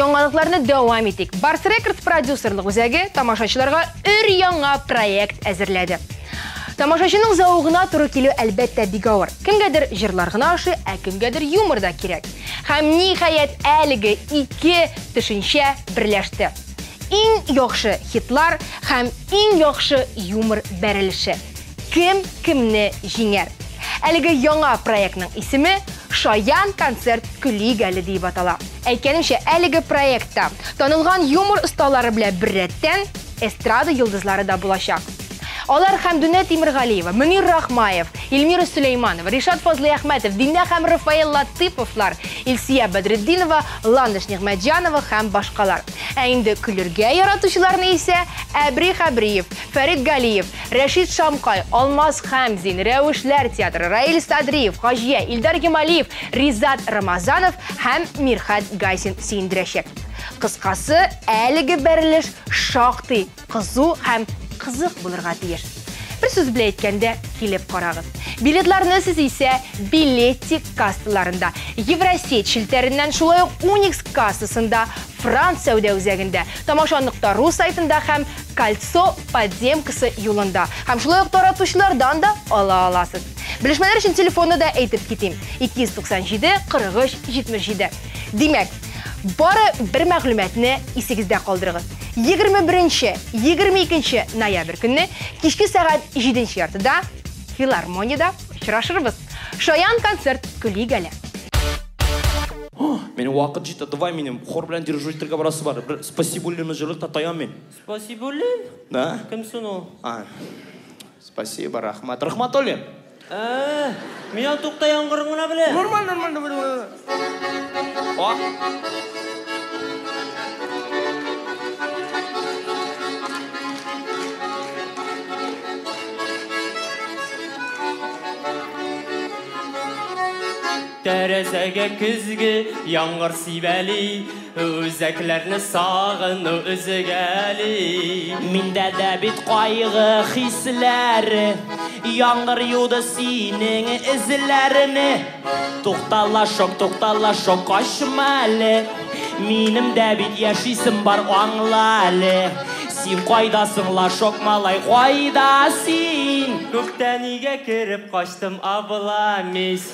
яңалыкларны дәвам итик. Барс Records продюсерлык үзәге тамашачыларга өр-яңа проект әзерләде. Тамашачының заугына туры килү әлбәттә бик авыр. Кемгәдер җырлар гына ашы, кемгәдер юмор да кирәк. Һәм ниһаять әлеге ике төшенчә берләште. Иң яхшы хитлар һәм иң яхшы юмор бәрелеше. Кем кемне җиңәр? Әлеге яңа проектның исеме Шаян концерт күлигәле дип атала. Әйткәнемчә, әлеге проектта танылган юмор осталары белән беррәттән эстрада йолдызлары да булачак. Алар Хәмдүнә Тимергалиева, Мөнир Рахмаев, Илмира Сулейманова, Ришат Фазлыәхмәтов, Динә һәм Рафаэл Латыповлар, Илсия Бәдретдинова, Ландыш Нигъмәтҗанова һәм башкалар. Ә инде көлергә яратучыларны исә Әбри Хәбриев, Фәрит Галиев, Рәшид Шамкай, Алмаз Хәмзин, Рәвешләр театры, Раил Садриев, Хаҗия, Илдар Гемалиев, Ризат Рамазанов һәм Мирхат Гайсин сөендерәчәк. Кыскасы, әлеге бәрелеш шактый кызу һәм кызык булырга тиеш. Бер сүз белән әйткәндә, килеп карагыз. Билетларны сез исә билеттик кассаларында, Евросеть шилтәреннән, шулай ук Уникс кассасында, Франц сәүдә үзәгендә, тамаша.ру сайтында һәм Кольцо подземкасы юлында. Һәм шулай ук таратучылардан да ала аласыз. Белешмәләр өчен телефонны да әйтеп китим. 297 43 77. Димәк, бары бер мәгълүматны исегездә калдырыгыз. 21-22 ноябрь көнне кичке сәгать 7:30-да филармониядә очрашырбыз. Шаян концерт күлигәле. Менің уақыт жетті, давай менің хор білән дирижерге барасы бар. Бір спасиболлені жырлық татаям мен. Спасиболлен? Да? Кімсің ол? Спасибо, рахмат. Рахмат олен. Мен тоқтаян қырыңына біле. Нормально. Тәрәзәгә күзге яңғыр сибәли, өзәкләрне сағыну үзегәли. Миндә дә бит кайгы хисләре, яңғыр юды синең эзләрне. Туктала шок, качма әле. Минем дә бит яшисем бар, аңла әле. Син кайдасың, лашок малай, кайда син? Күктән өйгә кереп качтым, абыла мис.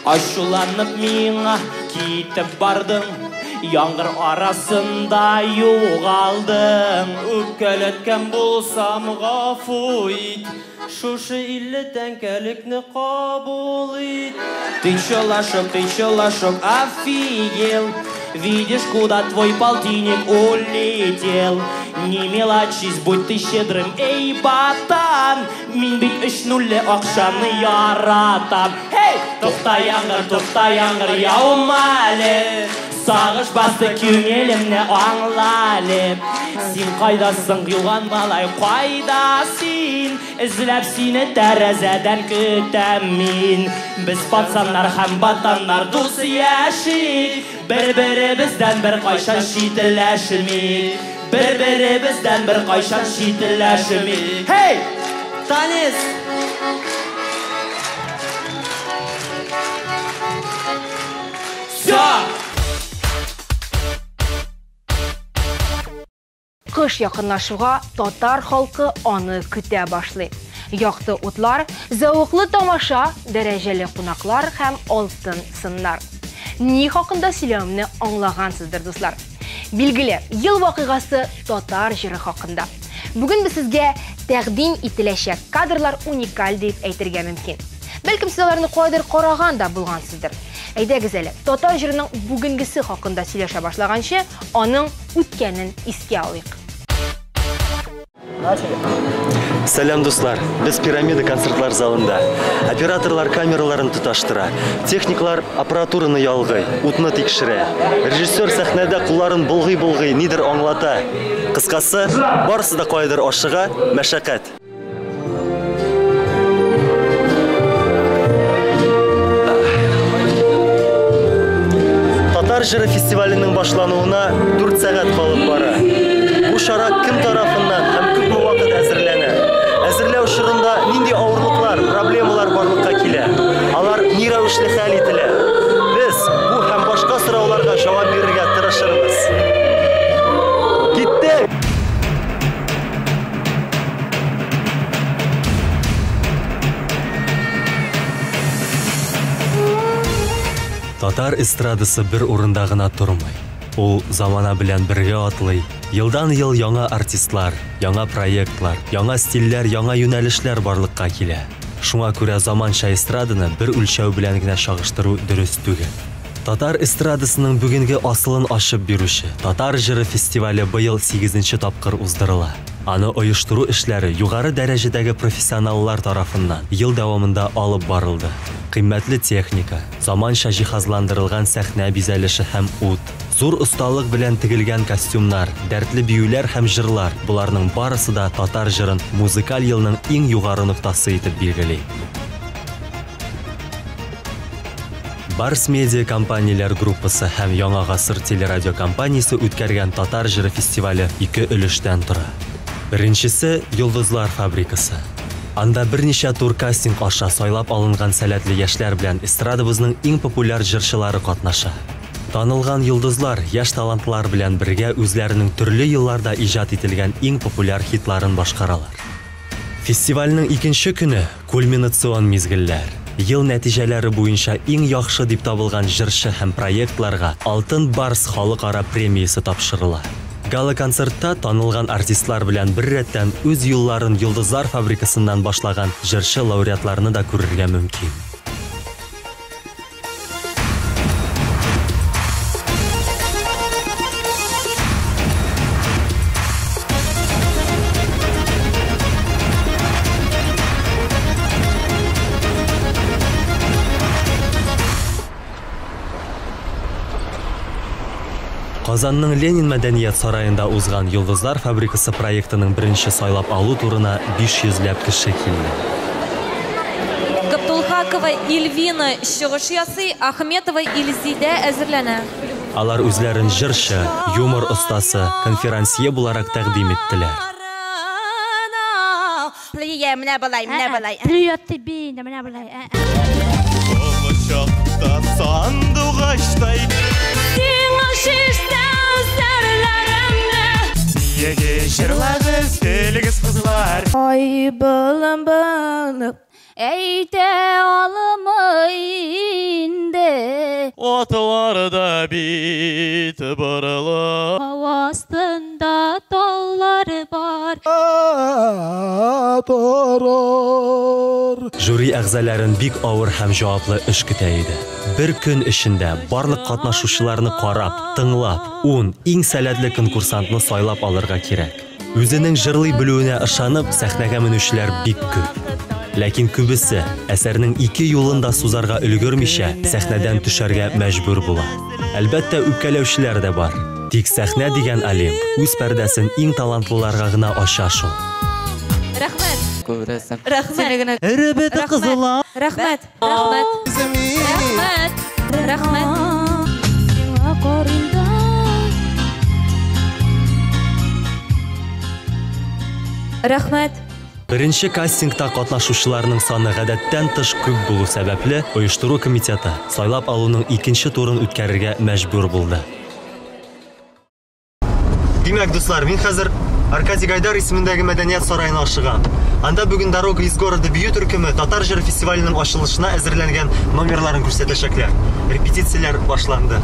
Ачуланып миңа китеп бардың, яңғыр арасында югалдың. Үпкәләткән булсам гафу ит, шушы 50 тәңкәлекне кабул ит. Ты чолашок, офигел, видишь, куда твой полтинник улетел. Не мелочись, будь ты щедрым, эй, батан, мин бит 3-0 акчаны яратам. Хей! Тукта яңғыр, яума әле, сағыш басты күңелемне аңла әле. Син кайдасың, юлган балай, кайда син? Эзләп сине тәрәзәдән көтәм мин. Без пацаннар һәм батаннар дус яшик, бер-беребездән бер кайчан шителәшмик. Бер-беребездән бер кайчан шителәшмик. Хей! Танис! Кыш якынлашуга татар халкы аны көтә башлый. Якты утлар, зауыклы тамаша, дәрәҗәле кунаклар һәм алтын сыннар. Ни хакында сөйләүемне аңлагансыздыр, дуслар. Билгеле, ел вакыйгасы татар җыры хакында. Бүген без сезгә тәкъдим ителәчәк кадрлар уникаль дип әйтергә мөмкин. Бәлкем сез аларны кайдыр караган да булгансыздыр. Әйдәгез әле, татар җырының бүгенгесе хакында сөйләшә башлаганчы, аның үткәнен искә алыйк. Сәлам, дуслар. Без пирамида концертлар залында. Операторлар камераларын тоташтыра. Техниклар аппаратураны ялгый, утны тикшерә. Режиссер сәхнәдә кулларын булгый-булгый нидер аңлата. Кыскасы, барысы да кайдыр ашыга, мәшәкать. Татар җыры фестиваленең башлануына 4 сәгать калып бара. Бу шара кем тарафыннан һәм күпме вакыт әзерләнә? Әзерләү чорында нинди авырлыклар, проблемалар барлыкка килә. Алар ни рәвешле хәл ителә? Без бу һәм башка сорауларга җавап бирергә тырышырбыз. Киттек! Татар эстрадасы бер урында гына тормый. Ул замана белән бергә атлый. Елдан-ел яңа артистлар, яңа проектлар, яңа стильләр, яңа юнәлешләр барлыкка килә. Шуңа күрә заманча эстраданы бер үлчәү белән генә чагыштыру дөрес түгел. Татар эстрадасының бүгенге асылын ачып бирүче Татар җыры фестивале быел 8нче тапкыр уздырыла. Аны оештыру эшләре югары дәрәҗәдәге профессионаллар тарафыннан ел дәвамында алып барылды. Кыйммәтле техника, заманча җиһазландырылган сәхнә бизәлеше һәм ут, зур осталык белән тегелгән костюмнар, дәртле биюләр һәм җырлар — буларның барысы да татар җырын музыкаль елның иң югары ноктасы итеп билгели. Барс Медиа компанияләр группасы һәм Яңа гасыр телерадио компаниясе үткәргән Татар җыры фестивале 2 өлештән тора. Беренчесе Йолдызлар фабрикасы. Анда берничә тур кастинг аша сайлап алынган сәләтле яшьләр белән эстрадабызның иң популяр җырчылары катнаша. Танылган йолдызлар яшь талантлар белән бергә үзләренең төрле елларда иҗат ителгән иң популяр хитларын башкаралар. Фестивальнең икенче көне кульминацион мизгелләр. Ел нәтиҗәләре буенча иң яхшы дип табылган җырчы һәм проектларга Алтын Барс халыкара премиясе тапшырыла. Гала-концертта танылган артистлар белән бер рәттән үз юлларын Йолдызлар фабрикасыннан башлаган җырчы лауреатларны да күрергә мөмкин. Казанның Ленин мәдәният сараенда узган Йолдызлар фабрикасы проектының беренче сайлап алу турына 500ләп кеше килде. Гаптулхакова Ильвина чыгыш ясый, Ахметова Илзидә әзерләнә. Алар үзләрен җырчы, юмор остасы, конферансье буларак тәкъдим иттеләр. Менә булай. Привет тебе, менә булай. Чакта сандугачтай Неге жырлагыз, келігіз қызлар Ай былым әйтә алымы инде Отыларда бит бұрылы Астында таулары бар Жюри әгъзаларын бик авыр һәм җаваплы эш көтә иде. Бер көн эчендә барлык катнашучыларны карап, тыңлап, иң сәләтле конкурсантны сайлап алырга кирәк. Үзенең җырлый белүенә ышанып, сәхнәгә менүчеләр бик күп. Ләкин күбесе әсәрнең 2 юлын да сузарга өлгермичә, сәхнәдән төшәргә мәҗбүр була. Әлбәттә, үпкәләүчеләр дә бар. Тик сәхнә дигән Олимп үз пәрдәсен иң талантлыларга гына ача шул. Рәхмәт. Күрәсең. Рәхмәт. Рәбәт кызылар. Рәхмәт. Рәхмәт. Беренче кастингта катнашучыларның саны гадәттән тыш күп булу сәбәпле, оештыру комитеты сайлап алуның икенче турын үткәрергә мәҗбүр булды. Димәк, дуслар, мин хәзер Аркадий Гайдар исемендәге мәдәният сараена ашыгам. Анда бүген Дорога из города бию төркеме Татар җыры фестиваленең ачылышына әзерләнгән номерларын күрсәтәчәкләр. Репетицияләр башланды.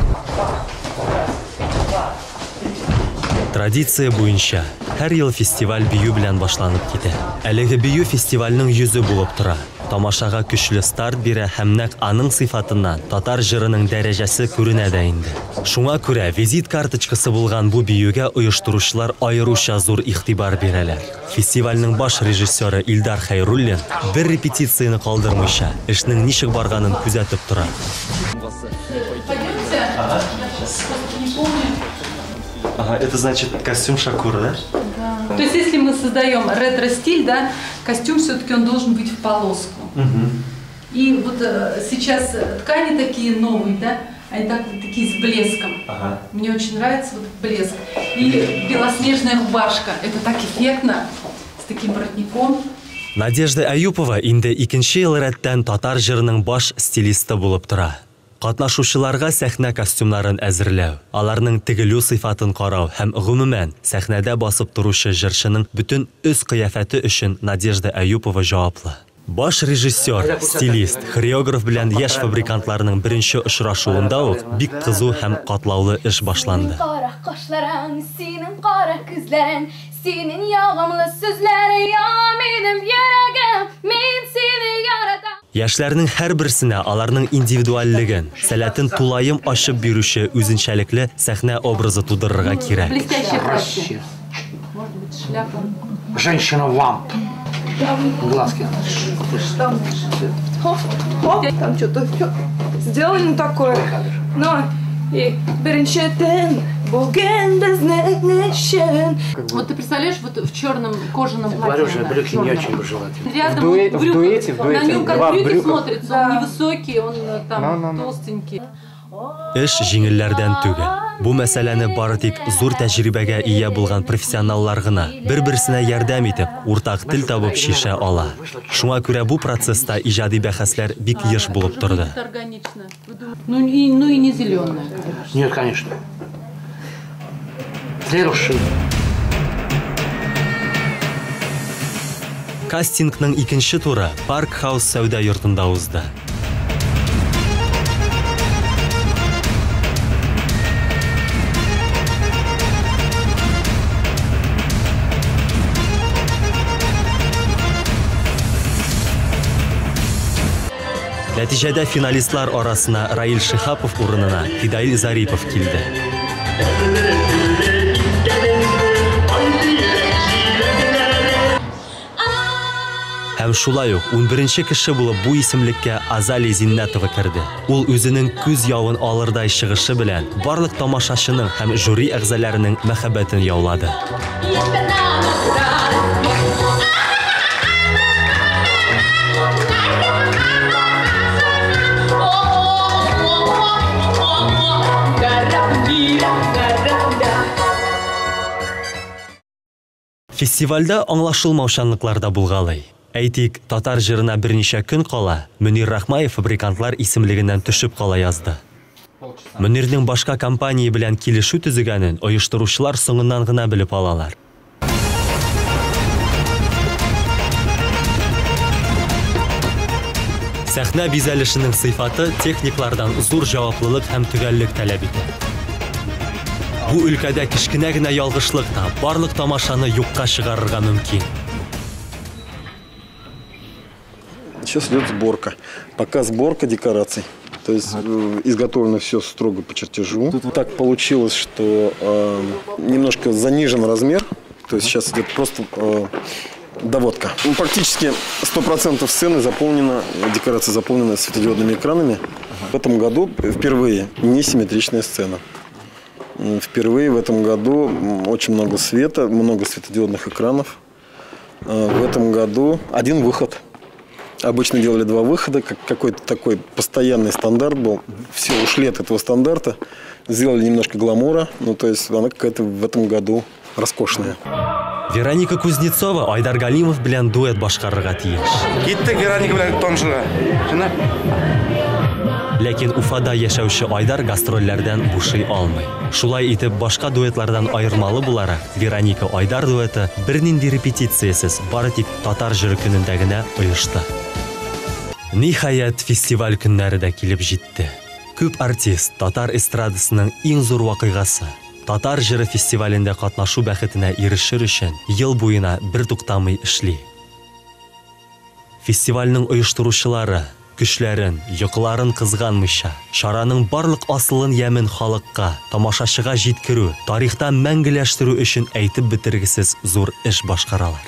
Традиция буенча һәр ел фестиваль бию белән башланып китә. Әлеге бию фестивальнең йөзе булып тора. Тамашага көчле старт бирә һәм нәкъ аның сыйфатыннан татар җырының дәрәҗәсе күренә дә инде. Шуңа күрә визит карточкасы булган бу биюгә оештыручылар аеруча зур игътибар бирәләр. Фестивальнең баш режиссеры Илдар Хайруллин бер репетицияны калдырмыйча эшнең ничек барганын күзәтеп тора. Ага, это значит костюм Шакура, да? То есть, если мы создаем ретро-стиль, да, костюм все-таки он должен быть в полоску. И вот сейчас ткани такие новые, да, они такие с блеском. Мне очень нравится вот блеск. И белоснежная рубашка, это так эффектно, с таким воротником. Надежда Аюпова инде 2нче ел рәттән татар җырының баш стилисты булып тора. Катнашучыларга сәхнә костюмнарын әзерләү, аларның тегелү сыйфатын карау һәм гомумән сәхнәдә басып торучы җырчының бүтән үз кыяфәте өчен Надежда Аюпова җаваплы. Баш режиссер, стилист, хореограф белән яшь фабрикантларның беренче очрашуында ук бик кызу һәм катлаулы эш башланды. Кара кашларың, синең кара күзләрең, синең ягымлы сүзләрең, яңа минем йөрәгем, мин сине яратам. Яшьләрнең һәрберсенә аларның индивидуальлеген, сәләтен тулайым ачып бирүче үзенчәлекле сәхнә образы тудырырга кирәк. Женщина-вамп. Глазки. Там что-то сделали не такое. Но и беренчетен, боген безнечен. Вот ты представляешь, вот в черном кожаном платье. Говорю же, брюки не очень пожелательны. Рядом в дуэте, на нем как брюки смотрится, он невысокий, он там толстенький. Эш җиңелләрдән түгел. Бу мәсьәләне бары тик зур тәҗрибәгә ия булган профессионаллар гына бер-берсенә ярдәм итеп, уртак тел табып шиша ала. Шуңа күрә бу процесста иҗади бәхәсләр бик еш булып торды. Ну и не зеленая. Нет, конечно. Следующий. Кастингның 2нче туры Парк Хаус сәүдә йортында узды. Нәтиҗәдә финалистлар арасына Раил Шихапов урынына Фидаил Зарипов килде. Һәм шулай ук 11нче кеше булып бу исемлеккә Азали Зиннәтова керде. Ул үзенең күз явын алырдай чыгышы белән барлык тамашачының һәм жюри әгъзаларының мәхәббәтен яулады. Фестивальдә аңлашылмаучанлыклар да булгалый. Әйтик, татар җырына берничә көн кала, Мөнир Рахмаев фабрикантлар исемлегеннән төшеп кала язды. Мөнирнең башка компания белән килешү төзегәнен оештыручылар соңыннан гына белеп алалар. Сәхнә бизәлешенең сыйфаты техниклардан зур җаваплылык һәм төгәллек таләп итә. Бу өлкәдә кичкенә генә ялгышлык та барлык тамашаны юкка чыгарырга мөмкин. Сейчас идет сборка. Пока сборка декораций. То есть изготовлено все строго по чертежу. Тут так получилось, что немножко занижен размер. То есть сейчас идет просто доводка. Практически 100% сцены заполнена, декорация заполнена светодиодными экранами. В этом году впервые несимметричная сцена. Впервые в этом году очень много света, много светодиодных экранов. В этом году один выход. Обычно делали 2 выхода, как какой-то такой постоянный стандарт был. Все ушли от этого стандарта, сделали немножко гламура. Ну, то есть она какая-то в этом году роскошная. Вероника Кузнецова Айдар Галимов белән дуэт башкарырга тиеш. Киттек Вероника белән Тонжыга. Ләкин Уфада яшәүче Айдар гастрольләрдән бушый алмый. Шулай итеп, башка дуэтлардан айырмалы буларак, Вероника Айдар дуэты бернинди репетициясез, бары тик татар җыры көнендә генә оешты. Ниһаять, фестиваль көннәре дә килеп җитте. Күп артист татар эстрадасының иң зур вакыйгасы. Татар җыры фестивалендә катнашу бәхетенә ирешер өчен ел буена бер туктамый эшли. Фестивальнең оештыручылары көчләрен, йокыларын кызганмыйча, чараның барлык асылын ямен халыкка, тамашачыга җиткерү, тарихта мәңгеләштерү өчен әйтеп бетергесез зур эш башкаралар.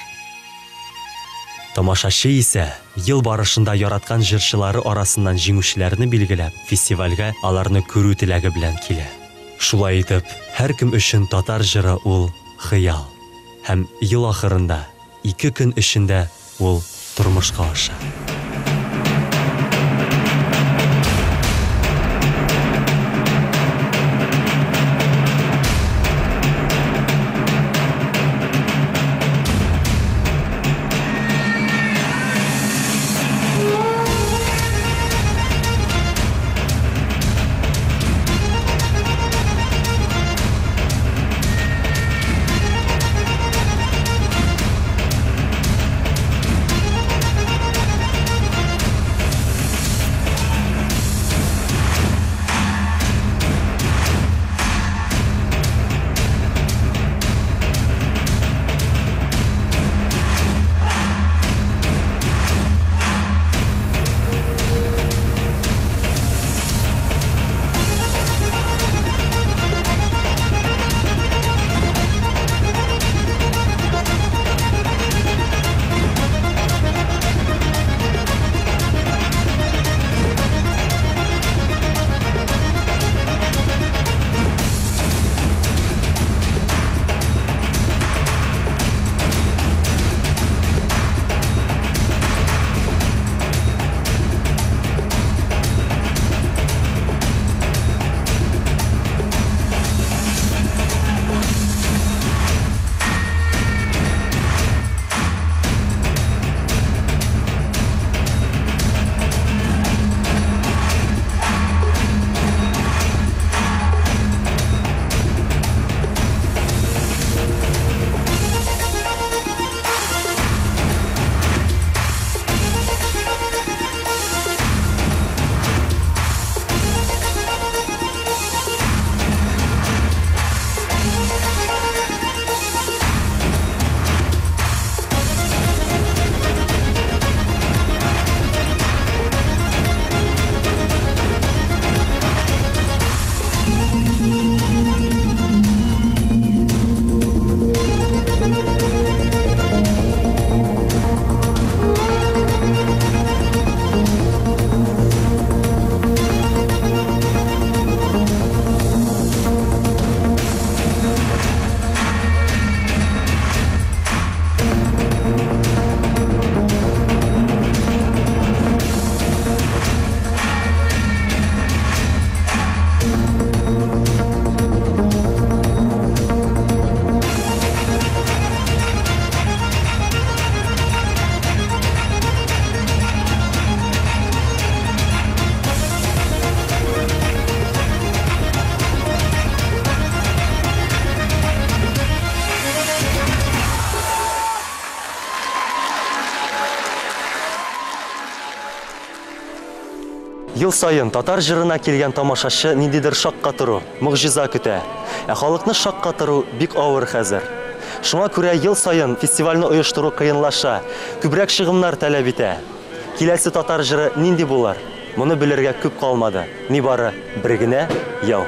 Тамашачы исә ел барышында яраткан җырчылары арасыннан җиңүчеләрне билгеләп, фестивальгә аларны күрү теләге белән килә. Шулай итеп, һәркем өчен татар җыры ул хыял. Һәм ел ахырында 2 көн эчендә ул тормышка аша. Ел сайын татар жырына келген тамашашы ниндидер шакка туру, мөгҗиза көтә. Халыкны шакка туру бик авыр хәзер. Шуңа күрә ел сайын фестивальне оештыру кыенлаша, күбрәк чыгымнар таләп итә. Киләсе татар жыры нинди булар? Моны белергә күп калмады. Ни бары бер генә яу.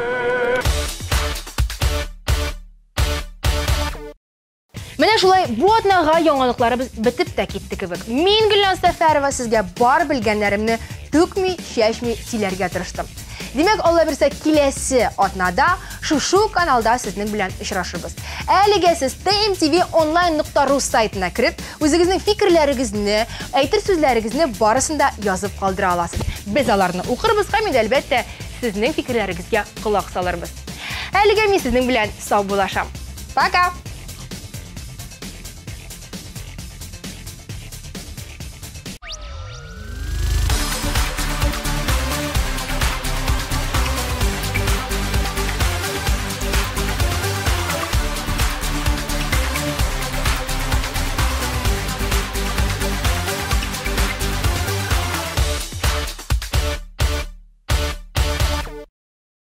Менә шулай бу атнага яңалыкларыбыз бетеп тә китте кебек. Мин Гөлназ Сәфәрова сезгә бар белгәннәремне түкми, чәчми сөйләргә тырыштым. Димәк, Алла берсә киләсе атнада шу каналда сезнең белән очрашырбыз. Әлегә сез tmtv.online.ru сайтына кирип, үзегезнең фикерләрегезне, әйтер сүзләрегезне барысында язып калдыра аласыз. Без аларны укырбыз һәм әлбәттә сезнең фикерләрегезгә колак салырбыз. Әлегә мин сезнең белән сау булашам. Пока!